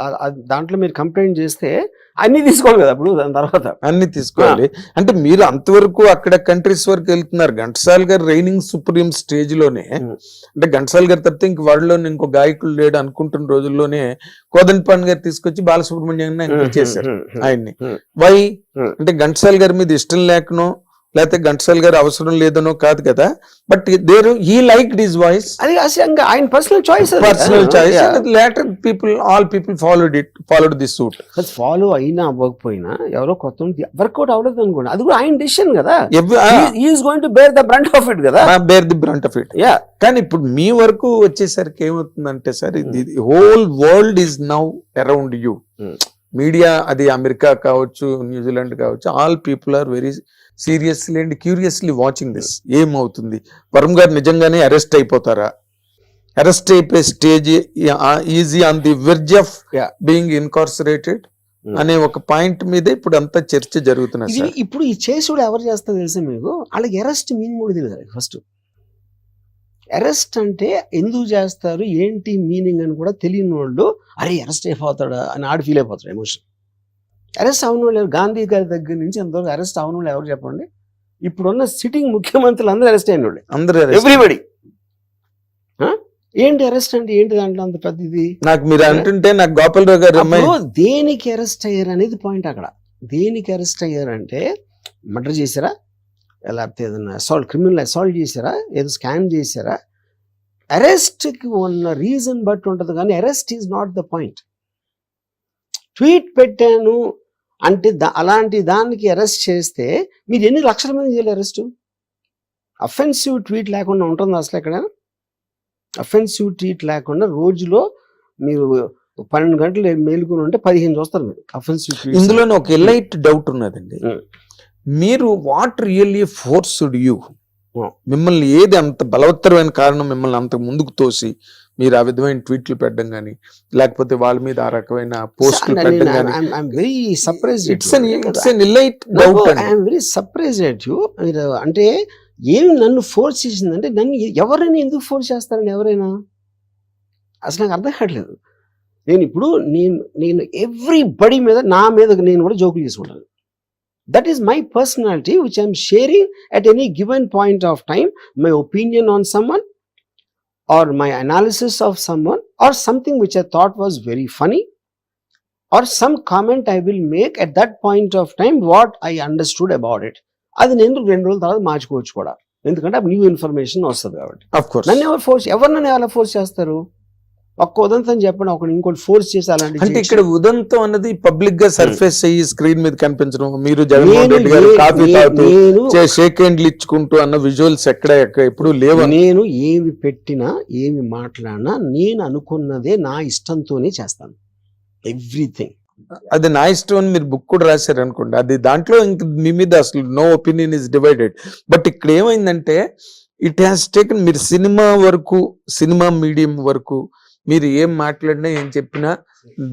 Speaker 2: దాంట్లో మీరు కంప్లైంట్ చేస్తే అన్ని తీసుకోవాలి కదా, అప్పుడు దాని తర్వాత
Speaker 3: అన్ని తీసుకోవాలి. అంటే మీరు అంతవరకు అక్కడ కంట్రీస్ వరకు వెళ్తున్నారు. ఘంటసాల గారు రైనింగ్ సుప్రీం స్టేజ్ లోనే, అంటే ఘంటసాల గారి తప్పితే ఇంక వాళ్ళలో ఇంకో గాయకులు లేడు అనుకుంటున్న రోజుల్లోనే కోదండపాణి గారు తీసుకొచ్చి బాలసుబ్రహ్మణ్యం చేశారు ఆయన్ని. వై అంటే ఘంటసాల గారి మీద ఇష్టం లేకనో, లేకపోతే ఘంటసాల గారు అవసరం లేదనో కాదు కదా, but there he liked his voice.
Speaker 2: అది ఆయన personal choice.
Speaker 3: Later all people followed this suit.
Speaker 2: Follow అయినా అవ్వకపోయినా ఎవరో కొత్త వర్కౌట్ అవ్వలేదు అనుకోండి, అది కూడా ఆయన డిసిషన్ కదా. Is going to bear the brunt of it కదా,
Speaker 3: bear the brunt of it. కానీ ఇప్పుడు మీ వరకు వచ్చేసరికి ఏమవుతుందంటే సార్, ఇది whole world is now around you. Media, అది అమెరికా కావచ్చు, న్యూజిలాండ్ కావచ్చు, all people are very seriously and curiously watching this. ఏమవుతుంది? వరుణ్ గారు నిజంగానే అరెస్ట్ అయిపోతారా? అరెస్ట్ అయిపోయే stage is on the verge of being incarcerated అనే ఒక పాయింట్ మీద ఇప్పుడు అంతా చర్చ జరుగుతున్నది.
Speaker 2: ఇప్పుడు ఈ చేసుడు ఎవరు చేస్తారు తెలుసా మీకు? వాళ్ళకి అరెస్ట్ మీనింగ్ కూడా తెలియదు. ఫస్ట్ అరెస్ట్ అంటే ఎందుకు చేస్తారు, ఏంటి మీనింగ్ అని కూడా తెలియని వాళ్ళు అరే అరెస్ట్ అయిపోతాడా అని ఆడు ఫీల్ అయిపోతాడు. ఎమోషన్. అరెస్ట్ అవన వాళ్ళు గాంధీ గారి దగ్గర నుంచి ఎంతవరకు అరెస్ట్ అవన వాళ్ళు ఎవరు చెప్పండి? ఇప్పుడున్న సిట్టింగ్ ముఖ్యమంత్రులు అందరూ అరెస్ట్ అయిన వాళ్ళు,
Speaker 3: అందరూ
Speaker 2: ఎవ్రీబడి. ఏంటి అరెస్ట్ అంటే ఏంటి? దాంట్లో అంత పెద్ద ఇది
Speaker 3: నాకు మీరు అంటుంటే నాకు గోపాలరావు గారు
Speaker 2: దేనికి అరెస్ట్ అయ్యారు అనేది పాయింట్ అక్కడ. దేనికి అరెస్ట్ అయ్యారంటే మర్డర్ చేశారా, లేకపోతే ఏదైనా క్రిమినల్ అసాల్ట్ చేశారా, ఏదో స్కామ్ చేశారా? అరెస్ట్కి ఉన్న రీజన్ బట్టి ఉంటుంది, కానీ arrest is not the point. Tweet పెట్టాను అంటే అలాంటి దానికి అరెస్ట్ చేస్తే మీరు ఎన్ని లక్షల మంది చేయాలి అరెస్టు? అఫెన్సివ్ ట్వీట్ లేకుండా ఉంటుంది అసలు ఎక్కడైనా? అఫెన్సివ్ ట్వీట్ లేకుండా రోజులో మీరు 12 గంటలు మేలుకొని ఉంటే 15 చూస్తారు మీరు అఫెన్సివ్ ట్వీట్.
Speaker 3: ఇందులోనే ఒక ఎలైట్ డౌట్ ఉన్నదండి. మీరు వాట్ రియల్లీ ఫోర్స్డ్ యూ, మిమ్మల్ని ఏది అంత బలవత్తరమైన కారణం మిమ్మల్ని అంత ముందుకు తోసి మీరు ఆ విధమైన ట్వీట్లు పెట్టడం కానీ, లేకపోతే వాళ్ళ మీద ఆ రకమైన పోస్టులు పెట్టడం కానీ?
Speaker 2: అంటే ఏమి నన్ను ఫోర్స్ చేసిందంటే, నన్ను ఎవరైనా ఎందుకు ఫోర్స్ చేస్తారని ఎవరైనా అసలు నాకు అర్థం కావట్లేదు. నేను ఇప్పుడు నేను ఎవ్రీబడి మీద, నా మీద నేను కూడా జోకులు చేసుకుంటాను. That is my personality, which I'm sharing at any given point of time, my opinion on someone, or my analysis of someone, or something which I thought was very funny, or some comment I will make at that point of time, what I understood about it. అది నేను 2 రోజుల తర్వాత మార్చుకోవచ్చు కూడా, ఎందుకంటే new information వస్తుంది కాబట్టి.
Speaker 3: Of course.
Speaker 2: నన్ను ఎవరినైనా ఎలా ఫోర్స్ చేస్తారు? ఒక్క ఉదంతం చెప్పండి, ఒకటి ఇంకోటి ఫోర్స్ చేసి అలాంటి.
Speaker 3: అంటే ఇక్కడ ఉదంతం అన్నది పబ్లిక్ గా సర్ఫేస్ అయ్యి స్క్రీన్ మీద కనిపించడం, మీరు జగన్మోహన్ రెడ్డి గారు కాఫీ తాగుతూ షేక్ హ్యాండ్లు ఇచ్చుకుంటూ అన్న విజువల్స్ ఎక్కడ ఎప్పుడు లేవు.
Speaker 2: నేను ఏమి పెట్టినా ఏమి మాట్లాడినా నేను అనుకున్నదే నా ఇష్టంతోనే చేస్తాను, ఎవ్రీథింగ్.
Speaker 3: అది నా ఇష్టం అని మీరు బుక్ కూడా రాశారు అనుకోండి, అది దాంట్లో ఇంక మీ మీద అసలు no opinion is divided. But ఇక్కడ ఏమైందంటే ఇట్ హ్యాస్ టేకన్, మీరు సినిమా వరకు, సినిమా మీడియం వరకు మీరు ఏం మాట్లాడినా ఏం చెప్పినా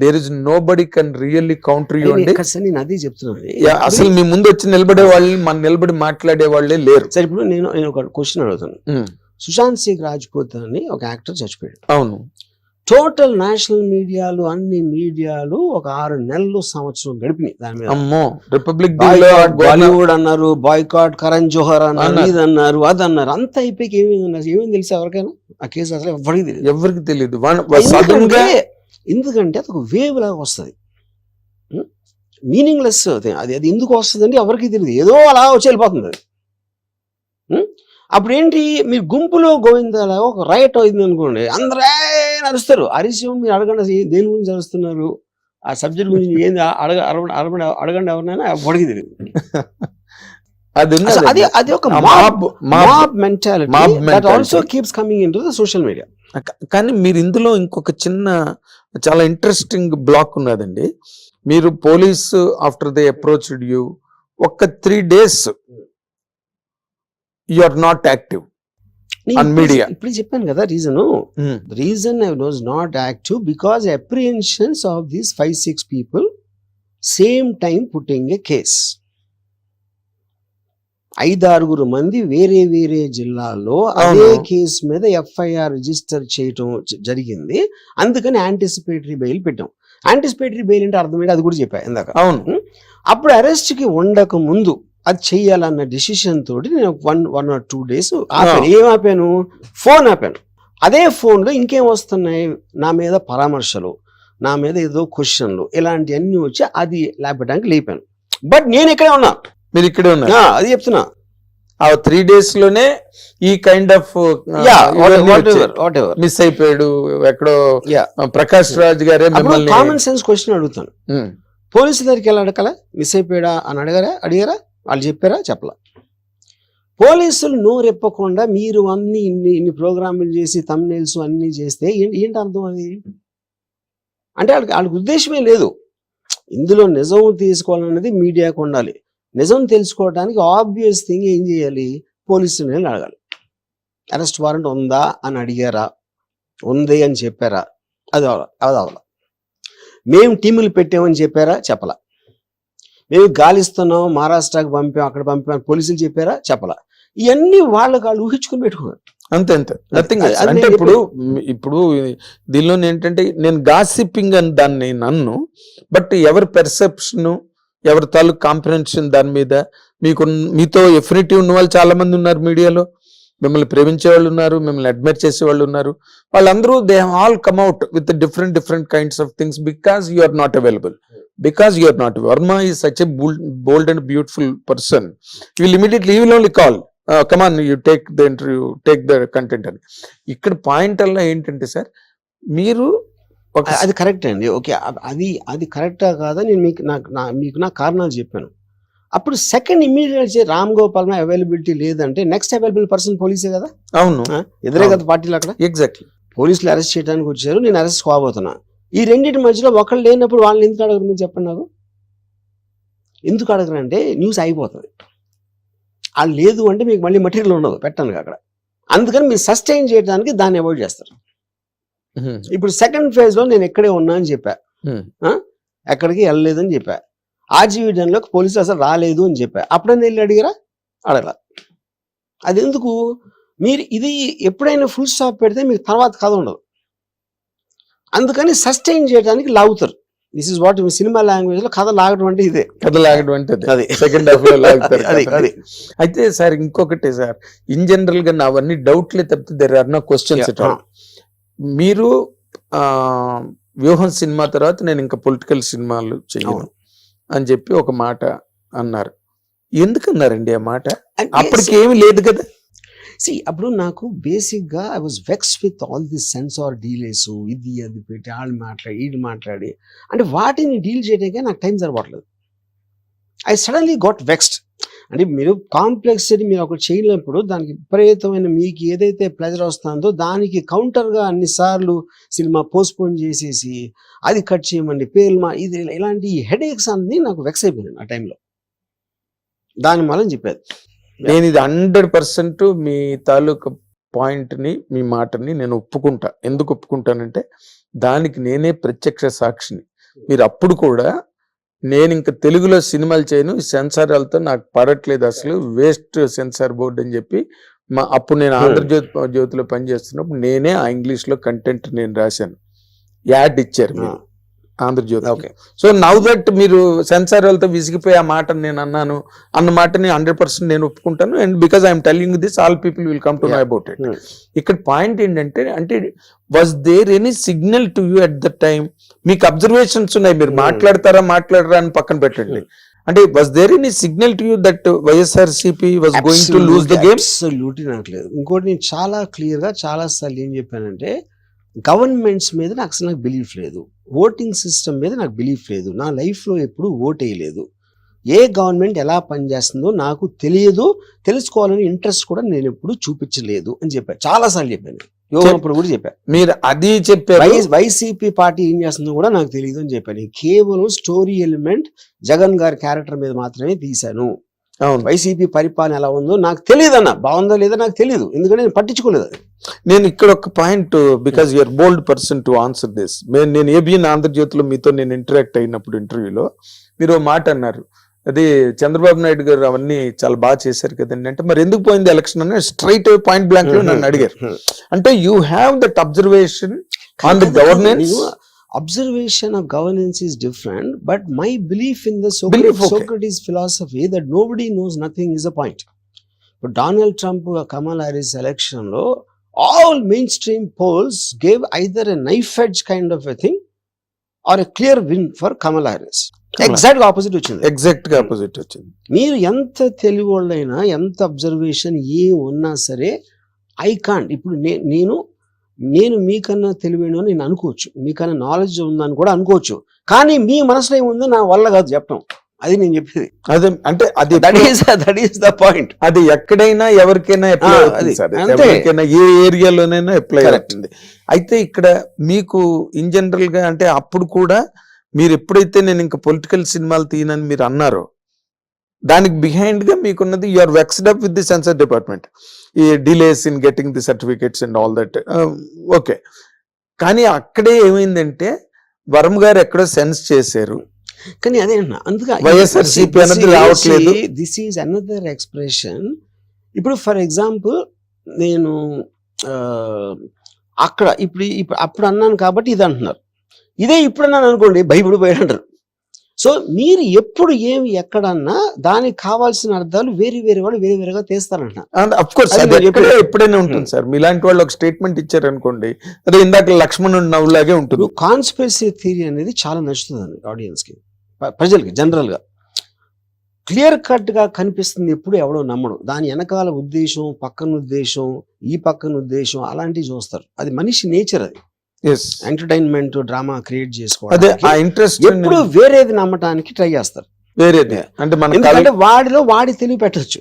Speaker 3: there is nobody can really counter you అండి.
Speaker 2: నేను అదే చెప్తున్నాను,
Speaker 3: అసలు మీ ముందు వచ్చి నిలబడే వాళ్ళు, మన నిలబడి మాట్లాడే వాళ్ళే లేరు.
Speaker 2: సరే, ఇప్పుడు నేను ఒక క్వశ్చన్ అడుగుతాను. సుశాంత్ సింగ్ రాజ్పూత్ అని ఒక యాక్టర్ చచ్చిపోయాడు.
Speaker 3: అవును.
Speaker 2: టోటల్ నేషనల్ మీడియాలు, అన్ని మీడియాలు ఒక 6 నెలలు సంవత్సరం గడిపినాయి దాని మీద.
Speaker 3: అమ్మో, రిపబ్లిక్
Speaker 2: బాలీవుడ్ అన్నారు, బాయ్కాట్ కరణ్ జోహర్ అన్నారు, ఇది అన్నారు, అది అన్నారు. అంత అయిపోయి ఏమేమి తెలుసు ఎవరికైనా? ఆ కేసు అసలు ఎవరికి తెలియదు. ఎందుకంటే అది ఒక వేవ్ లాగా వస్తుంది, మీనింగ్లెస్. అది ఎందుకు వస్తుంది అంటే ఎవరికి తెలియదు, ఏదో అలా వచ్చి వెళ్ళిపోతుంది అది. అప్పుడు ఏంటి, మీరు గుంపులో గోవిందలా ఒక రైట్ అయింది అనుకోండి, అందరే నడుస్తారు. అరిసి మీరు అడగండి దేని గురించి అరుస్తున్నారు, ఆ సబ్జెక్ట్ గురించి ఏంది అడగండి ఎవరినైనా, ఎవరికి తెలియదు. అది ఒక mob mentality that also keeps coming into the social media.
Speaker 3: కానీ మీరు ఇందులో ఇంకొక చిన్న చాలా ఇంట్రెస్టింగ్ బ్లాక్ ఉన్నదండి. మీరు police after they approached you, ఒక 3 days you are not active on media.
Speaker 2: ఇప్పుడు చెప్పాను కదా reason I was not active because apprehensions of these 5-6 people same time putting a case. 5-6 మంది వేరే వేరే జిల్లాల్లో అదే కేసు మీద FIR రిజిస్టర్ చేయటం జరిగింది. అందుకని యాంటిసిపేటరీ బెయిల్ పెట్టాం. యాంటిసిపేటరీ బెయిల్ అంటే అర్థమైంది, అది కూడా చెప్పా ఇందాక.
Speaker 3: అవును.
Speaker 2: అప్పుడు అరెస్ట్ కి ఉండక ముందు అది చెయ్యాలన్న డిసిషన్ తోటి నేను 1 or 2 days ఆపాను. ఏం ఆపాను? ఫోన్ ఆపాను. అదే ఫోన్లో ఇంకేం వస్తున్నాయి, నా మీద పరామర్శలు, నా మీద ఏదో క్వశ్చన్లు, ఇలాంటివన్నీ వచ్చి అది లేపడానికి లేపాను. బట్ నేను ఇక్కడే ఉన్నా,
Speaker 3: మీరు ఇక్కడే ఉన్నా,
Speaker 2: అది చెప్తున్నా.
Speaker 3: ఆ 3 days లోనే ఈ కైండ్ ఆఫ్ మిస్ అయిపోయాడు ఎక్కడో. ప్రకాష్ రాజ్ గారే మిమ్మల్ని
Speaker 2: కామన్ సెన్స్ క్వశ్చన్ అడుగుతాను, పోలీసు దగ్గరికి ఎలా అడగల, మిస్ అయిపోయాడా అని అడిగారా? వాళ్ళు చెప్పారా? చెప్పలా. పోలీసులు నోరెప్పకుండా మీరు ఇన్ని ప్రోగ్రాములు చేసి థంబ్నెయిల్స్ అన్ని చేస్తే ఏంటి అర్థం? అది అంటే వాళ్ళకి ఉద్దేశమే లేదు. ఇందులో నిజం తీసుకోవాలన్నది మీడియాకు ఉండాలి. నిజం తెలుసుకోవడానికి ఆబ్వియస్ థింగ్ ఏం చేయాలి, పోలీసుని అడగాలి. అరెస్ట్ వారెంట్ ఉందా అని అడిగారా, ఉంది అని చెప్పారా? అది అవలా. మేము టీములు పెట్టామని చెప్పారా? చెప్పలా. మేము గాలిస్తున్నాం, మహారాష్ట్రకి పంపాం, అక్కడ పంపాం, పోలీసులు చెప్పారా? చెప్పలా. ఇవన్నీ వాళ్ళు ఊహించుకుని పెట్టుకున్నారు.
Speaker 3: అంతే. నథింగ్. అంటే ఇప్పుడు దీనిలో ఏంటంటే నేను గాసిపింగ్ అని దాన్ని నన్ను, బట్ ఎవరి పెర్సెప్షన్, ఎవరి తాలూకు కాంప్రహెన్షన్ దాని మీద మీతో ఎఫినిటీ ఉన్న వాళ్ళు చాలా మంది ఉన్నారు మీడియాలో. మిమ్మల్ని ప్రేమించే వాళ్ళు ఉన్నారు, మిమ్మల్ని అడ్మైర్ చేసే వాళ్ళు ఉన్నారు. వాళ్ళందరూ they all come out with different kinds of things because you are not available. Because you are not. Verma is such a bold and beautiful person. You will only call, come on, you take the interview, take the content అని. ఇక్కడ point అలా ఏంటంటే sir, మీరు
Speaker 2: అది correct అండి, okay, అది కరెక్టా కాదా నేను మీకు నా కారణాలు చెప్పాను. అప్పుడు second immediate Ram Gopal availability లేదంటే నెక్స్ట్ అవైలబుల్ పర్సన్ పోలీసే కదా.
Speaker 3: అవును,
Speaker 2: ఎదురే కదా పార్టీలు అక్కడ.
Speaker 3: ఎగ్జాక్ట్లీ.
Speaker 2: పోలీసులు అరెస్ట్ చేయడానికి వచ్చారు, నేను అరెస్ట్ కాబోతున్నా. ఈ రెండింటి మధ్యలో ఒకళ్ళు లేనప్పుడు వాళ్ళని ఎందుకు అడగరు? మీరు చెప్పండి నాకు. ఎందుకు అడగరు అంటే న్యూస్ అయిపోతుంది. వాళ్ళు లేదు అంటే మీకు మళ్ళీ మెటీరియల్ ఉండదు పెట్టడానికి అక్కడ. అందుకని మీరు సస్టైన్ చేయడానికి దాన్ని అవాయిడ్ చేస్తారు. ఇప్పుడు సెకండ్ ఫేజ్ లో నేను ఎక్కడే ఉన్నా అని చెప్పా, ఎక్కడికి వెళ్ళలేదని చెప్పా. ఆర్జీవీడన్లోకి పోలీసులు అసలు రాలేదు అని చెప్పా. అప్పుడైనా వెళ్ళి అడిగారా? అడగల. అది ఎందుకు? మీరు ఇది ఎప్పుడైనా ఫుల్ స్టాప్ పెడితే మీకు తర్వాత కథ ఉండదు. అందుకని సస్టైన్ చేయడానికి లాగుతారు. This is what cinema language లో కథ లాగడం అంటే ఇదే.
Speaker 3: కథ లాగడం అంటే
Speaker 2: అది
Speaker 3: సెకండ్ హాఫ్ లో లాగుతారు
Speaker 2: అది
Speaker 3: కథని.
Speaker 2: అది
Speaker 3: అయితే సార్ ఇంకొకటి సార్, ఇన్ జనరల్ గా అవన్నీ డౌట్లే తప్పితే there are no questions at all. మీరు వ్యూహం సినిమా తర్వాత నేను ఇంకా పొలిటికల్ సినిమాలు చెయ్యను అని చెప్పి ఒక మాట అన్నారు. ఎందుకన్నారండి ఆ మాట? అప్పటికి ఏమి లేదు కదా.
Speaker 2: అప్పుడు నాకు బేసిక్ గా I was vex with all this censor delays, ఇది అది పెట్టి వాళ్ళు మాట్లాడి వీళ్ళు మాట్లాడి, అంటే వాటిని డీల్ చేయడానికి నాకు టైం సరిపోవట్లేదు. I suddenly got vexed. అంటే మీరు కాంప్లెక్సిటీ మీరు ఒకటి చేయలేనప్పుడు దానికి విపరీతమైన మీకు ఏదైతే ప్లెజర్ వస్తుందో దానికి కౌంటర్గా అన్నిసార్లు సినిమా పోస్ట్పోన్ చేసేసి అది కట్ చేయమండి పేర్లు ఇది ఇలాంటి హెడేక్స్ అన్ని నాకు వెక్స్ అయిపోయింది ఆ టైంలో. దాని వల్ల చెప్పేది
Speaker 3: నేను ఇది 100% మీ తాలూకు పాయింట్ని మీ మాటని నేను ఒప్పుకుంటా. ఎందుకు ఒప్పుకుంటానంటే దానికి నేనే ప్రత్యక్ష సాక్షిని. మీరు అప్పుడు కూడా నేను ఇంకా తెలుగులో సినిమాలు చేయను, ఈ సెన్సార్లతో నాకు పడట్లేదు, అసలు వేస్ట్ సెన్సార్ బోర్డు అని చెప్పి అప్పుడు నేను ఆంధ్రజ్యోతిలో పనిచేస్తున్నప్పుడు నేనే ఆ ఇంగ్లీష్లో కంటెంట్ నేను రాశాను, యాడ్ ఇచ్చారు మీరు Andhrajyothi. Okay, so now that మీరు సెన్సార్ వాళ్ళతో విసిగిపోయి ఆ మాట నేను అన్నాను అన్న మాటని 100% నేను ఒప్పుకుంటాను. And because I'm telling this all people will come to know about it. ఇక్కడ పాయింట్ ఏంటంటే, అంటే was there any signal to you at the time? మీకు అబ్జర్వేషన్స్ ఉన్నాయి, మీరు మాట్లాడరా అని పక్కన పెట్టండి. అంటే was there any signal to you that YSRCP was going to lose the game?
Speaker 2: Absolutely నాకు లేదు. ఇంకోటి నేను చాలా క్లియర్ గా చాలా సార్లు ఏం చెప్పానంటే, గవర్నమెంట్స్ మీద నాకు అసలు నాకు బిలీఫ్ లేదు, ఓటింగ్ సిస్టమ్ మీద నాకు బిలీఫ్ లేదు, నా లైఫ్లో ఎప్పుడు ఓట్ వేయలేదు, ఏ గవర్నమెంట్ ఎలా పనిచేస్తుందో నాకు తెలియదు, తెలుసుకోవాలని ఇంట్రెస్ట్ కూడా నేను ఎప్పుడు చూపించలేదు అని చెప్పాను. చాలాసార్లు చెప్పాను, యోగప్పుడు కూడా చెప్పాను.
Speaker 3: మీరు అది చెప్పారు.
Speaker 2: వైసీపీ పార్టీ ఏం చేస్తుందో కూడా నాకు తెలియదు అని చెప్పాను. కేవలం స్టోరీ ఎలిమెంట్ జగన్ గారి క్యారెక్టర్ మీద మాత్రమే తీశాను. వైసీపీ పరిపాలన ఎలా ఉందో నాకు తెలియదు అన్న, బాగుందో లేదో నాకు తెలియదు, ఎందుకంటే నేను పట్టించుకోలేదు.
Speaker 3: నేను ఇక్కడ ఒక point, because you're bold person to answer this. నేను ఏబిఎన్ ఆంధ్రజ్యోతిలో మీతో నేను ఇంటరాక్ట్ అయినప్పుడు ఇంటర్వ్యూలో మీరు ఓ మాట అన్నారు, అది చంద్రబాబు నాయుడు గారు అవన్నీ చాలా బాగా చేశారు కదండి అంటే, మరి ఎందుకు పోయింది ఎలక్షన్ అని స్ట్రైట్ పాయింట్ బ్లాంక్ లో నన్ను అడిగారు. అంటే you have that observation on the governance.
Speaker 2: Observation of governance is different, but my belief in the Socrates philosophy that nobody knows nothing is a point. But Donald Trump, Kamala Harris election lo, all mainstream polls gave either a knife edge kind of a thing or a clear win for Kamala Harris. Exact opposite వచ్చింది.
Speaker 3: Exact గా opposite వచ్చింది.
Speaker 2: మీరు ఎంత తెలివివాళ్ళైనా ఎంత observation ఏ ఉన్నా సరే I can't. ఇప్పుడు నేను మీకన్నా తెలివైన నేను అనుకోవచ్చు, మీకన్నా నాలెడ్జ్ ఉందని కూడా అనుకోవచ్చు, కానీ మీ మనసులో ఏముందో నా వల్ల కాదు చెప్పడం. అది నేను చెప్పేది.
Speaker 3: అదే అంటే అది
Speaker 2: దట్ ఈస్ ద పాయింట్.
Speaker 3: అది ఎక్కడైనా ఎవరికైనా అప్లై అవుతుంది సార్, ఎవరికైనా ఏ ఏరియాలోనైనా అప్లై అవుతుంది. అయితే ఇక్కడ మీకు ఇన్ జనరల్ గా అంటే అప్పుడు కూడా మీరు ఎప్పుడైతే నేను ఇంకా పొలిటికల్ సినిమాలు తీయనని మీరు అన్నారో, దానికి బిహైండ్ గా మీకున్నది you are vexed up with the censor department, ఈ delays in getting the certificates and all that. Okay, కానీ అక్కడే ఏమైందంటే వరం గారు ఎక్కడో సెన్స్ చేశారు,
Speaker 2: కానీ అదే అందుకే
Speaker 3: వైఎస్ఆర్సీపీ అనేది రావట్లేదు.
Speaker 2: This is another expression. ఇప్పుడు ఫర్ ఎగ్జాంపుల్ నేను అక్కడ ఇప్పుడు అప్పుడు అన్నాను కాబట్టి ఇది అంటున్నారు, ఇదే ఇప్పుడు అన్నాను అనుకోండి భయపడి పోయాడు అంటారు. సో మీరు ఎప్పుడు ఏమి ఎక్కడన్నా దానికి కావాల్సిన అర్థాలు వేరే వాళ్ళు వేరేగా తీస్తారంటున్నారు.
Speaker 3: ఎప్పుడైనా ఉంటుంది సార్, మీలాంటి వాళ్ళు ఒక స్టేట్మెంట్ ఇచ్చారు అనుకోండి, అదే ఇందాక లక్ష్మణుడు నవ్వులాగే ఉంటుంది.
Speaker 2: కాన్స్పిరసీ థియరీ అనేది చాలా నచ్చుతుందండి ఆడియన్స్ కి, ప్రజలకి జనరల్ గా. క్లియర్ కట్ గా కనిపిస్తుంది, ఎప్పుడు ఎవడో నమ్మడు, దాని వెనకాల ఉద్దేశం, పక్కన ఉద్దేశం, ఈ పక్కన ఉద్దేశం అలాంటివి చూస్తారు. అది మనిషి నేచర్. అది ఎంటర్టైన్మెంట్ డ్రామా క్రియేట్ చేసుకోవాలి, ఎప్పుడు వేరేది నమ్మటానికి ట్రై చేస్తారు.
Speaker 3: వేరేది
Speaker 2: అంటే వాడి తెలివి పెట్టచ్చు.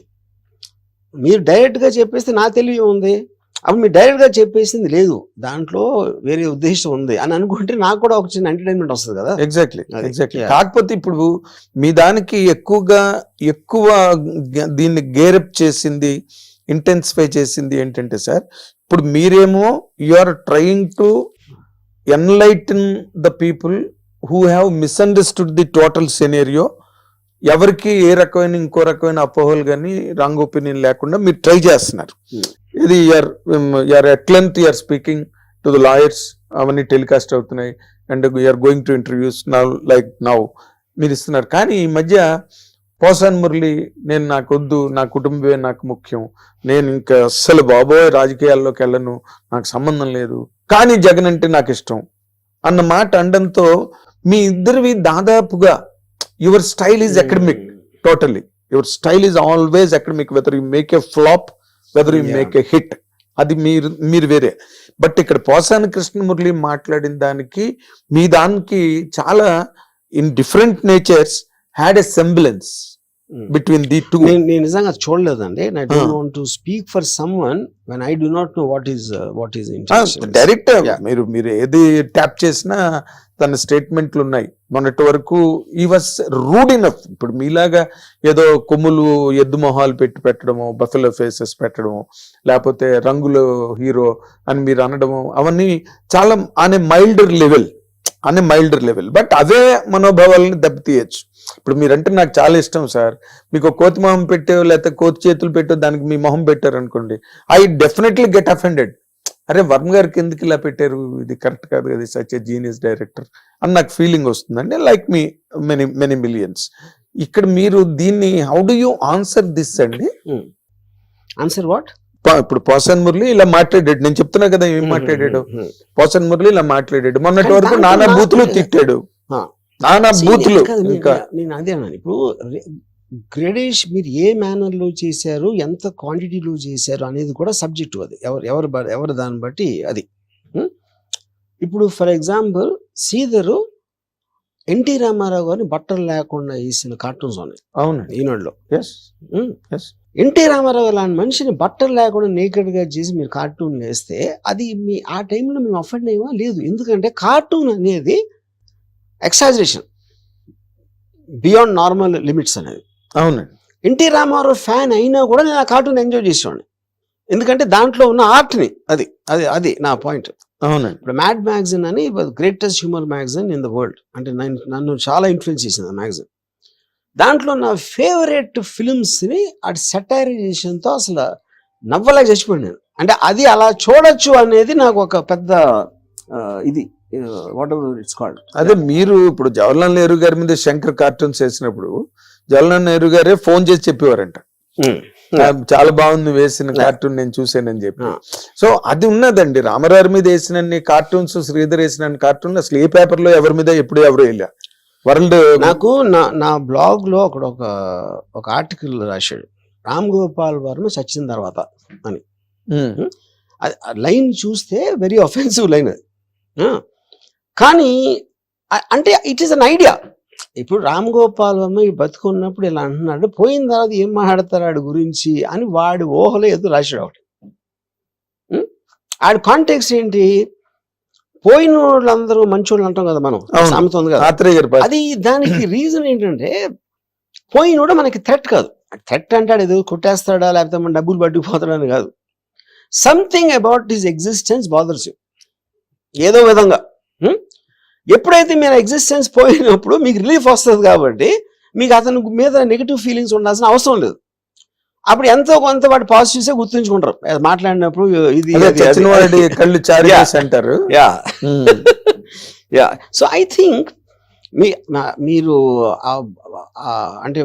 Speaker 2: మీరు డైరెక్ట్ గా చెప్పేస్తే నా తెలివి ఉంది, అప్పుడు మీరు డైరెక్ట్ గా చెప్పేసింది లేదు, దాంట్లో వేరే ఉద్దేశం ఉంది అని అనుకుంటే నాకు కూడా ఒక చిన్న ఎంటర్టైన్మెంట్ వస్తుంది కదా.
Speaker 3: ఎగ్జాక్ట్లీ. కాకపోతే ఇప్పుడు మీ దానికి ఎక్కువ దీన్ని గేరప్ చేసింది, ఇంటెన్సిఫై చేసింది ఏంటంటే సార్, ఇప్పుడు మీరేమో you are trying to enlighten the people who have misunderstood the total scenario. ఎవరికి ఏ రకమైన ఇంకో రకమైన అపోహలు కానీ రాంగ్ ఒపీనియన్ లేకుండా మీరు ట్రై చేస్తున్నారు. ఇది you're at length you're speaking to the lawyers, అవన్నీ టెలికాస్ట్ అవుతున్నాయి. And we're going to interviews now like now మీరు ఇస్తున్నారు. కానీ ఈ మధ్య పోసాన్ మురళి నేను నాకు వద్దు, నా కుటుంబమే నాకు ముఖ్యం, నేను ఇంకా అస్సలు బాబోయ్ రాజకీయాల్లోకి వెళ్ళను, నాకు సంబంధం లేదు, కానీ జగన్ అంటే నాకు ఇష్టం అన్న మాట అనడంతో మీ ఇద్దరివి దాదాపుగా your style is academic totally. Your style is always academic, whether you make a flop, whether you make a hit, అది మీరు వేరే. బట్ ఇక్కడ పోసాని కృష్ణమురళి మాట్లాడిన దానికి మీ దానికి చాలా in different natures had a semblance between the two.
Speaker 2: నేను నిజంగా చూడలేదండి. I don't want to speak for someone when I do not know what is intention.
Speaker 3: Direct మీరు ఏది ట్యాప్ చేసినా తన స్టేట్మెంట్లు ఉన్నాయి. మొన్నటి వరకు ఈ వాస్ రూడ్ ఇనఫ్. ఇప్పుడు మీలాగా ఏదో కొమ్ములు ఎద్దు మొహాలు పెట్టడము, బఫెలో ఫేసెస్ పెట్టడము, లేకపోతే రంగుల హీరో అని మీరు అనడము, అవన్నీ చాలా అనే మైల్డర్ లెవెల్. బట్ అవే మనోభావాలను దెబ్బతీయచ్చు. ఇప్పుడు మీరంటే నాకు చాలా ఇష్టం సార్, మీకు కోతి మొహం పెట్టో లేకపోతే కోతి చేతులు పెట్టో దానికి మీ మొహం పెట్టారు అనుకోండి, ఐ డెఫినెట్లీ గెట్ అఫెండెడ్. అరే వర్మ గారికి ఎందుకు ఇలా పెట్టారు, ఇది కరెక్ట్ కాదు కదా, సచ్ ఎ జీనియస్ డైరెక్టర్ అని నాకు ఫీలింగ్ వస్తుందండి. Like me many millions. ఇక్కడ మీరు దీన్ని how do you answer this అండి?
Speaker 2: Answer what?
Speaker 3: ఇప్పుడు పోసాన్ మురళి ఇలా మాట్లాడాడు, నేను చెప్తున్నా కదా ఏం మాట్లాడాడు. పోసాన్ మురళి ఇలా మాట్లాడాడు, మొన్నటి వరకు నానా బూతులు తిట్టాడు, నానా బూతులు. ఇంకా
Speaker 2: నేను అదే అన్నాను. ఇప్పుడు గ్రేడేష్ మీరు ఏ మేనర్ లో చేశారు, ఎంత క్వాంటిటీలో చేశారు అనేది కూడా సబ్జెక్టు. అది ఎవరు దాన్ని బట్టి అది. ఇప్పుడు ఫర్ ఎగ్జాంపుల్ శ్రీధరు ఎన్టీ రామారావు గారిని బట్టలు లేకుండా వేసిన కార్టూన్స్ ఉన్నాయి.
Speaker 3: అవును,
Speaker 2: ఈనాడులో. ఎన్టీ రామారావు లాంటి మనిషిని బట్టలు లేకుండా నేకెడ్ గా చేసి మీరు కార్టూన్ వేస్తే అది మీ ఆ టైంలో మేము అఫెండ్ అయ్యమా? లేదు. ఎందుకంటే కార్టూన్ అనేది ఎక్సాజరేషన్ బియాండ్ నార్మల్ లిమిట్స్ అనేది.
Speaker 3: అవునండి.
Speaker 2: ఎన్టీ రామారావు ఫ్యాన్ అయినా కూడా నేను ఆ కార్టూన్ ఎంజాయ్ చేసేవాడిని, ఎందుకంటే దాంట్లో ఉన్న ఆర్ట్ని. అది నా పాయింట్.
Speaker 3: అవునండి.
Speaker 2: ఇప్పుడు మ్యాడ్ మ్యాగజైన్ అని greatest humour magazine in the world, అంటే నన్ను చాలా ఇన్ఫ్లుయెన్స్ చేసింది ఆ మ్యాగజైన్. దాంట్లో నా ఫేవరెట్ ఫిల్మ్స్ని అటు సెటైరైజేషన్తో అసలు నవ్వలేక చచ్చిపోయాను నేను. అంటే అది అలా చూడొచ్చు అనేది నాకు ఒక పెద్ద ఇది వాట్ ఎవర్ ఇట్స్ కాల్డ్.
Speaker 3: అదే మీరు ఇప్పుడు జవహర్లాల్ నెహ్రూ గారి మీద శంకర్ కార్టూన్స్ వేసినప్పుడు జవహర్లాల్ నెహ్రూ గారే ఫోన్ చేసి చెప్పేవారంట, చాలా బాగుంది వేసిన కార్టూన్ నేను చూసానని చెప్పి. సో అది ఉన్నదండి. రామారావు మీద వేసిన కార్టూన్స్, శ్రీధర్ వేసిన కార్టూన్ అసలు ఏ పేపర్ లో ఎవరి మీద ఎప్పుడు ఎవరు వెళ్ళా వరల్డ్.
Speaker 2: నాకు నా బ్లాగ్ లో అక్కడ ఒక ఆర్టికల్ రాశాడు, రామ్ గోపాల్ వర్మ చచ్చిన తర్వాత అని. లైన్ చూస్తే వెరీ అఫెన్సివ్ లైన్ అది. కానీ అంటే ఇట్ ఈస్ అన్ ఐడియా. ఇప్పుడు రామ్ గోపాల్ వర్మ బతుకున్నప్పుడు ఇలా అంటున్నాడు, పోయిన తర్వాత ఏం మాట్లాడతారు ఆడి గురించి అని వాడి ఊహలో ఏదో రాశాడు ఒకటి. ఆడి కాంటెక్స్ట్ ఏంటి, పోయిన వాళ్ళందరూ మంచోళ్ళు అంటాం కదా మనం, సామెత ఉంది కదా. అది దానికి రీజన్ ఏంటంటే పోయినోడు మనకి థ్రెట్ కాదు. థ్రెట్ అంటాడు ఏదో కొట్టేస్తాడా లేకపోతే మన డబ్బులు పట్టుకుపోతాడని కాదు. Something about his existence bothers you ఏదో విధంగా. ఎప్పుడైతే మీరు ఎగ్జిస్టెన్స్ పోయినప్పుడు మీకు రిలీఫ్ వస్తుంది కాబట్టి మీకు అతని మీద నెగిటివ్ ఫీలింగ్స్ ఉండాల్సిన అవసరం లేదు. అప్పుడు ఎంతో కొంత వాటి పాజిటివ్సే గుర్తుంచుకుంటారు మాట్లాడినప్పుడు. ఇది
Speaker 3: కళ్ళు అంటారు.
Speaker 2: యా. సో ఐ థింక్ మీరు అంటే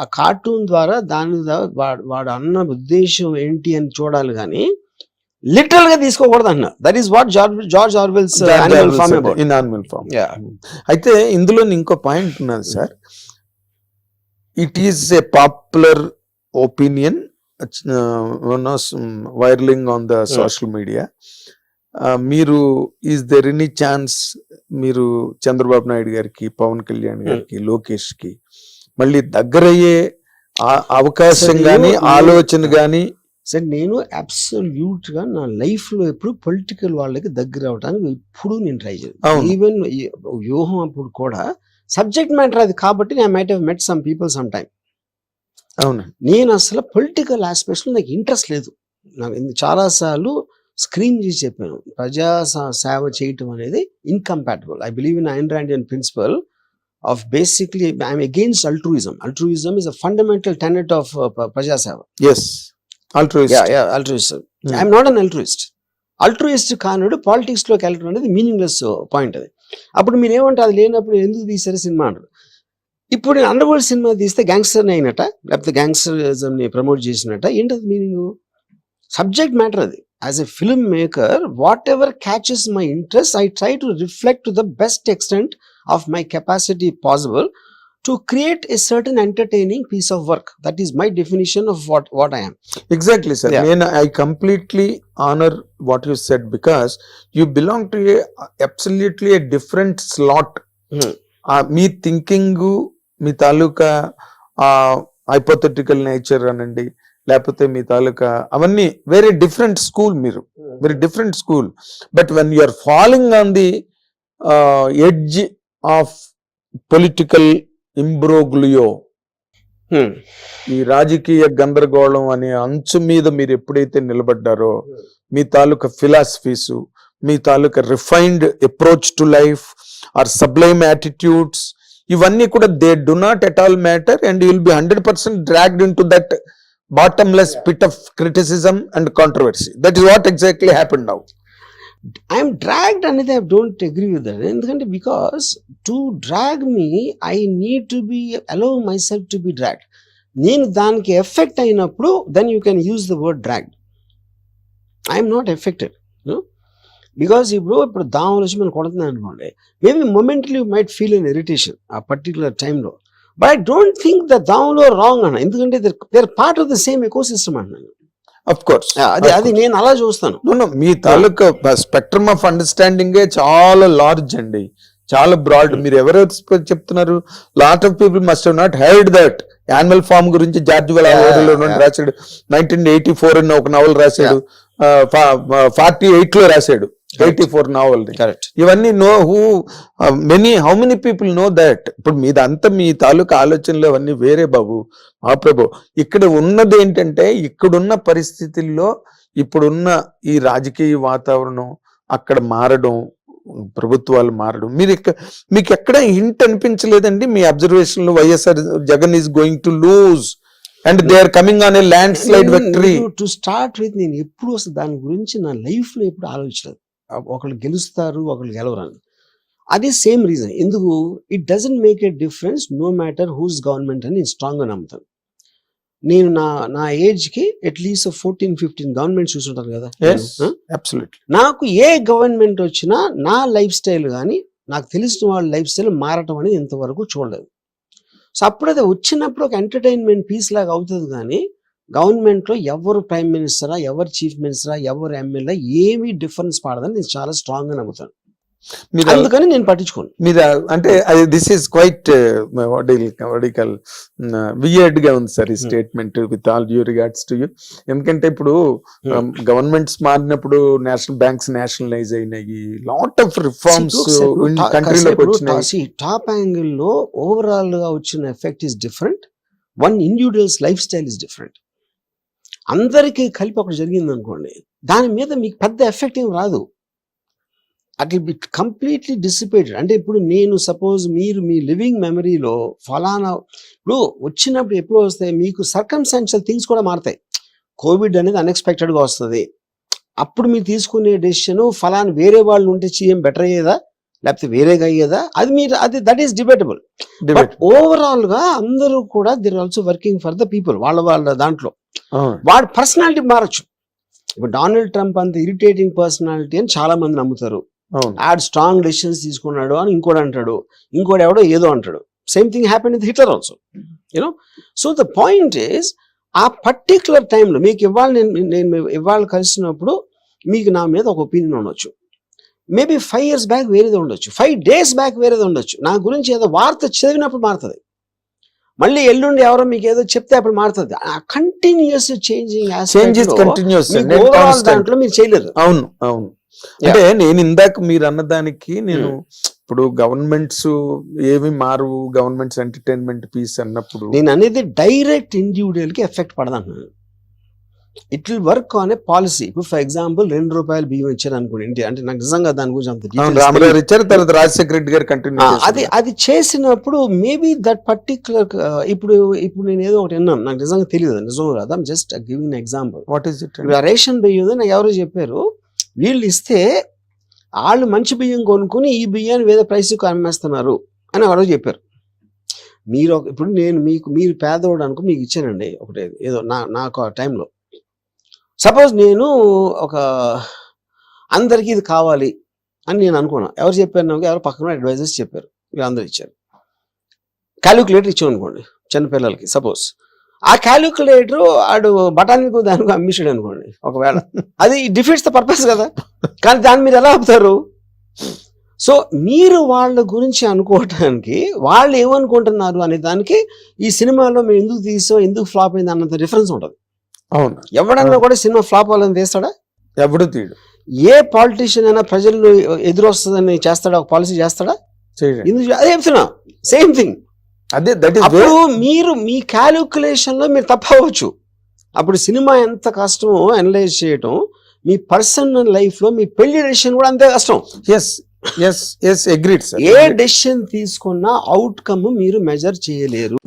Speaker 2: ఆ కార్టూన్ ద్వారా దాని వాడు అన్న ఉద్దేశం ఏంటి అని చూడాలి కానీ లిటరల్ గా తీసుకోకూడదు అన్న. That is what George Orwell's Animal Farm about.
Speaker 3: In Animal Farm. అయితే ఇందులో ఇంకో పాయింట్ ఉన్నది sir. It is a popular opinion viraling on the social media. మీరు ఈజ్ దెర్ ఎనీ ఛాన్స్ మీరు చంద్రబాబు నాయుడు గారికి, పవన్ కళ్యాణ్ గారికి, లోకేష్ కి మళ్ళీ దగ్గరయ్యే అవకాశం గాని ఆలోచన గాని?
Speaker 2: సార్ నేను అబ్సల్యూట్ గా నా లైఫ్ లో ఎప్పుడు పొలిటికల్ వాళ్ళకి దగ్గర అవడానికి ఎప్పుడు నేను ట్రై చేయాలి. ఈవెన్ వ్యూహం అప్పుడు కూడా సబ్జెక్ట్ మ్యాటర్ అది కాబట్టి I might have met some people some time.
Speaker 3: అవును.
Speaker 2: నేను అసలు పొలిటికల్ ఆస్పెక్ట్స్ లో నాకు ఇంట్రెస్ట్ లేదు. నాకు చాలా సార్లు స్క్రీన్ చేసి చెప్పాను, ప్రజా సేవ చేయటం అనేది incompatible. I believe in Ayn Randian principle of basically I'm against altruism. Altruism is a fundamental tenet of Praja Seva.
Speaker 3: Yes, altruist.
Speaker 2: Yeah, altruism. I'm not an altruist. Altruist కానుడు పాలిటిక్స్ లోకి వెళ్ళడం అనేది మీనింగ్లెస్ పాయింట్ అది. అప్పుడు మీరు ఏమంటారు, అది లేనప్పుడు ఎందుకు తీశారు సినిమా అంటారు. ఇప్పుడు నేను అండర్ వరల్డ్ సినిమా తీస్తే గ్యాంగ్స్టర్ అయినట్ట, లేకపోతే గ్యాంగ్స్టరిజం ని ప్రమోట్ చేసినట్ట, ఏంటది మీనింగ్? సబ్జెక్ట్ మ్యాటర్ అది. As a film maker, what ever catches my interest, I try to reflect to the best extent of my capacity possible to create a certain entertaining piece of work. That is my definition of what I am.
Speaker 3: Exactly, sir.
Speaker 2: Yeah.
Speaker 3: I completely honor what you said because you belong to absolutely a different slot. మీ thinking, మీ తాలూకా hypothetical nature అనండి, లేకపోతే మీ తాలూకా అవన్నీ very different school. మీరు different school. But when you are following on the edge of political imbroglio, ఈ రాజకీయ గందరగోళం అనే అంచు మీద మీరు ఎప్పుడైతే నిలబడ్డారో, మీ తాలూకా ఫిలాసఫీస్, మీ తాలూకా refined approach to life or sublime attitudes, ఇవన్నీ కూడా they do not at all matter and you will be 100% dragged into that bottomless pit of criticism and controversy. That is what exactly happened now.
Speaker 2: I am dragged అనేది I don't agree with that. ఎందుకంటే because to drag me, I need to be allow myself to be dragged. నేను దానికి effect అయినప్పుడు then you can use the word dragged. I am not affected, you know, because ఇప్పుడు దాములు వచ్చి మనం కొడుతున్నాను అనుకోండి, maybe momentarily you might feel an irritation ఆ particular టైంలో, but I don't think the దాములో రాంగ్ అన్న, ఎందుకంటే they are part of the same ecosystem అన్నాను.
Speaker 3: Of course.
Speaker 2: అది నేను అలా చూస్తాను.
Speaker 3: మీ తాలూకా స్పెక్ట్రమ్ ఆఫ్ అండర్స్టాండింగ్ చాలా లార్జ్ అండి, చాలా బ్రాడ్. మీరు ఎవరెవరు చెప్తున్నారు? Lot of people must have not heard that. Animal Farm గురించి జార్జ్ వెలాలో రాశాడు, 1984 అన్న ఒక నవల్ రాశాడు, 48 లో రాశాడు, 84 నావల్. ఇవన్నీ how many people know that? ఇప్పుడు మీదంతా మీ తాలూకా ఆలోచనలు అవన్నీ వేరే బాబు, మా ప్రభు. ఇక్కడ ఉన్నది ఏంటంటే, ఇక్కడున్న పరిస్థితుల్లో ఇప్పుడున్న ఈ రాజకీయ వాతావరణం అక్కడ మారడం, ప్రభుత్వాలు మారడం, మీకు ఎక్కడ హింట్ అనిపించలేదండి మీ అబ్జర్వేషన్ లో? YSR Jagan is going to lose and they are coming on a landslide victory.
Speaker 2: To start with, నేను ఎప్పుడు అసలు దాని గురించి నా లైఫ్ లో ఎప్పుడు ఆలోచించలేదు. ఒకళ్ళు గెలుస్తారు, ఒకళ్ళు గెలవరని. అది సేమ్ రీజన్. ఎందుకు? It doesn't make a difference no matter whose government అని నేను స్ట్రాంగ్ గా నమ్ముతాను. నేను నా ఏజ్ కి అట్లీస్ట్ 14-15 గవర్నమెంట్ చూసుంటాను కదా. నాకు ఏ గవర్నమెంట్ వచ్చినా నా లైఫ్ స్టైల్ కానీ, నాకు తెలిసిన వాళ్ళ లైఫ్ స్టైల్ మారటం అనేది ఇంతవరకు చూడలేదు. సో అప్పుడైతే వచ్చినప్పుడు ఒక ఎంటర్టైన్మెంట్ పీస్ లాగా అవుతుంది, కానీ గవర్నమెంట్ లో ఎవరు ప్రైమ్ మినిస్టరా, ఎవరు చీఫ్ మినిస్టరా, ఎవరు ఎమ్మెల్యే ఏమీ డిఫరెన్స్ పడదని నేను చాలా స్ట్రాంగ్ గా నమ్ముతాను. అందుకని నేను పట్టించుకోను.
Speaker 3: మీరు అంటే దిస్ ఈస్ క్వైట్ వియర్డ్ గా ఉంది సార్ ఈ statement, with all due regards to you. ఎందుకంటే ఇప్పుడు గవర్నమెంట్స్ మారినప్పుడు నేషనల్ బ్యాంక్స్ నేషనలైజ్ అయినాయి, లాట్ ఆఫ్ రిఫార్మ్స్ కంట్రీలోకి వచ్చినాయి.
Speaker 2: టాప్ యాంగిల్ లో ఓవరాల్ గా వచ్చిన effect is different, one individuals life style is different. అందరికీ కలిపి ఒకటి జరిగింది అనుకోండి, దాని మీద మీకు పెద్ద ఎఫెక్ట్ ఏం రాదు. At be completely dissipated. అంటే ఇప్పుడు నేను సపోజ్ మీరు మీ లివింగ్ మెమరీలో ఫలానా, ఇప్పుడు వచ్చినప్పుడు ఎప్పుడు వస్తాయి మీకు సర్కమ్స్టాన్షియల్ థింగ్స్ కూడా మారుతాయి. కోవిడ్ అనేది అన్ఎక్స్పెక్టెడ్గా వస్తుంది, అప్పుడు మీరు తీసుకునే డెసిషన్ ఫలానా వేరే వాళ్ళు ఉంటే సీఎం బెటర్ అయ్యేదా లేకపోతే వేరేగా అయ్యేదా, అది that is debatable. But overall గా అందరూ కూడా they are also working for the people. వాళ్ళ దాంట్లో వాడి పర్సనాలిటీ మారచ్చు. ఇప్పుడు డొనాల్డ్ ట్రంప్ అంత ఇరిటేటింగ్ పర్సనాలిటీ అని చాలా మంది నమ్ముతారు. ఆడ్ స్ట్రాంగ్ డెసిషన్స్ తీసుకున్నాడు అని ఇంకోటి అంటాడు, ఇంకోటి ఎవడో ఏదో అంటాడు. Same thing happen with Hitler also, you know. So the point is, ఆ పర్టిక్యులర్ టైంలో మీకు నేను ఇవాళ కలిసినప్పుడు మీకు నా మీద ఒక ఒపీనియన్ ఉండొచ్చు. మేబీ 5 years బ్యాక్ వేరేది ఉండొచ్చు, 5 days బ్యాక్ వేరేది ఉండొచ్చు. నా గురించి ఏదో వార్త చదివినప్పుడు మారుతుంది, మళ్ళీ ఎల్లుండి ఎవరో మీకు ఏదో చెప్తే అప్పుడు మారుతుంది. కంటిన్యూస్ చేంజింగ్ దాంట్లో మీరు చేయలేరు.
Speaker 3: అవును అవును. అంటే నేను ఇందాక మీరు అన్నదానికి నేను ఇప్పుడు గవర్నమెంట్స్ ఏమి మారు, గవర్నమెంట్స్ ఎంటర్టైన్మెంట్ పీస్ అన్నప్పుడు
Speaker 2: నేను అనేది డైరెక్ట్ ఇండివిజువల్ కి ఎఫెక్ట్ పడదంటున్నాను. It will work on a policy. ఇప్పుడు ఫర్ ఎగ్జాంపుల్ ₹2 బియ్యం ఇచ్చారు అనుకోండి ఇండియా, అంటే నాకు నిజంగా దాని గురించి అంత
Speaker 3: రామగారు ఇచ్చారు, తర్వాత రాజశేఖర రెడ్డి గారు కంటిన్యూ
Speaker 2: అది చేసినప్పుడు మేబీ దట్ పర్టికులర్ ఇప్పుడు నేను ఏదో ఒకటి విన్నాను, నాకు నిజంగా తెలియదు నిజం కాదు, just giving example.
Speaker 3: What is it?
Speaker 2: Ration బియ్యం నాకు ఎవరో చెప్పారు, వీళ్ళు ఇస్తే వాళ్ళు మంచి బియ్యం కొనుక్కుని ఈ బియ్యాన్ని వేరే ప్రైస్కి అమ్మేస్తున్నారు అని ఎవరో చెప్పారు. ఇప్పుడు నేను మీరు పేదవాడు అనుకో మీకు ఇచ్చానండి ఒకటి ఏదో నాకు ఆ టైంలో. సపోజ్ నేను అందరికీ ఇది కావాలి అని నేను అనుకున్నాను. ఎవరు చెప్పారు నాకు? ఎవరు పక్కన అడ్వైజర్స్ చెప్పారు. వీళ్ళందరూ ఇచ్చారు. క్యాలిక్యులేటర్ ఇచ్చాం అనుకోండి చిన్నపిల్లలకి. సపోజ్ ఆ క్యాలిక్యులేటర్ ఆడు బఠానీకు దానికి అమ్మించాడు అనుకోండి ఒకవేళ, అది డిఫీట్స్ ద పర్పస్ కదా. కానీ దాన్ని మీరు ఎలా ఆపుతారు? సో మీరు వాళ్ళ గురించి అనుకోవటానికి వాళ్ళు ఏమనుకుంటున్నారు అనే దానికి ఈ సినిమాలో మేము ఎందుకు తీసాం, ఎందుకు ఫ్లాప్ అయింది అన్నంత డిఫరెన్స్ ఉంటుంది.
Speaker 3: అవును,
Speaker 2: ఎవడన్నా కూడా సినిమా ఫ్లాప్ అవ్వాలని తీస్తాడా?
Speaker 3: ఎవడు తీయడు.
Speaker 2: ఏ పాలిటీషియన్ అయినా ప్రజలు ఎదురొస్తుందని చేస్తాడా? ఒక పాలసీ చేస్తాడా? ఎందుకు? అదే చెప్తున్నా, సేమ్ థింగ్.
Speaker 3: అదే
Speaker 2: అప్పుడు మీరు మీ క్యాలిక్యులేషన్ లో మీరు తప్పవచ్చు. అప్పుడు సినిమా ఎంత కష్టమో అనలైజ్ చేయటం, మీ పర్సనల్ లైఫ్ లో మీ పెళ్లి డెసిషన్ కూడా అంతే కష్టం.
Speaker 3: Yes agreed sir.
Speaker 2: ఏ డెసిషన్ తీసుకున్నా అవుట్కమ్ మీరు మెజర్ చేయలేరు.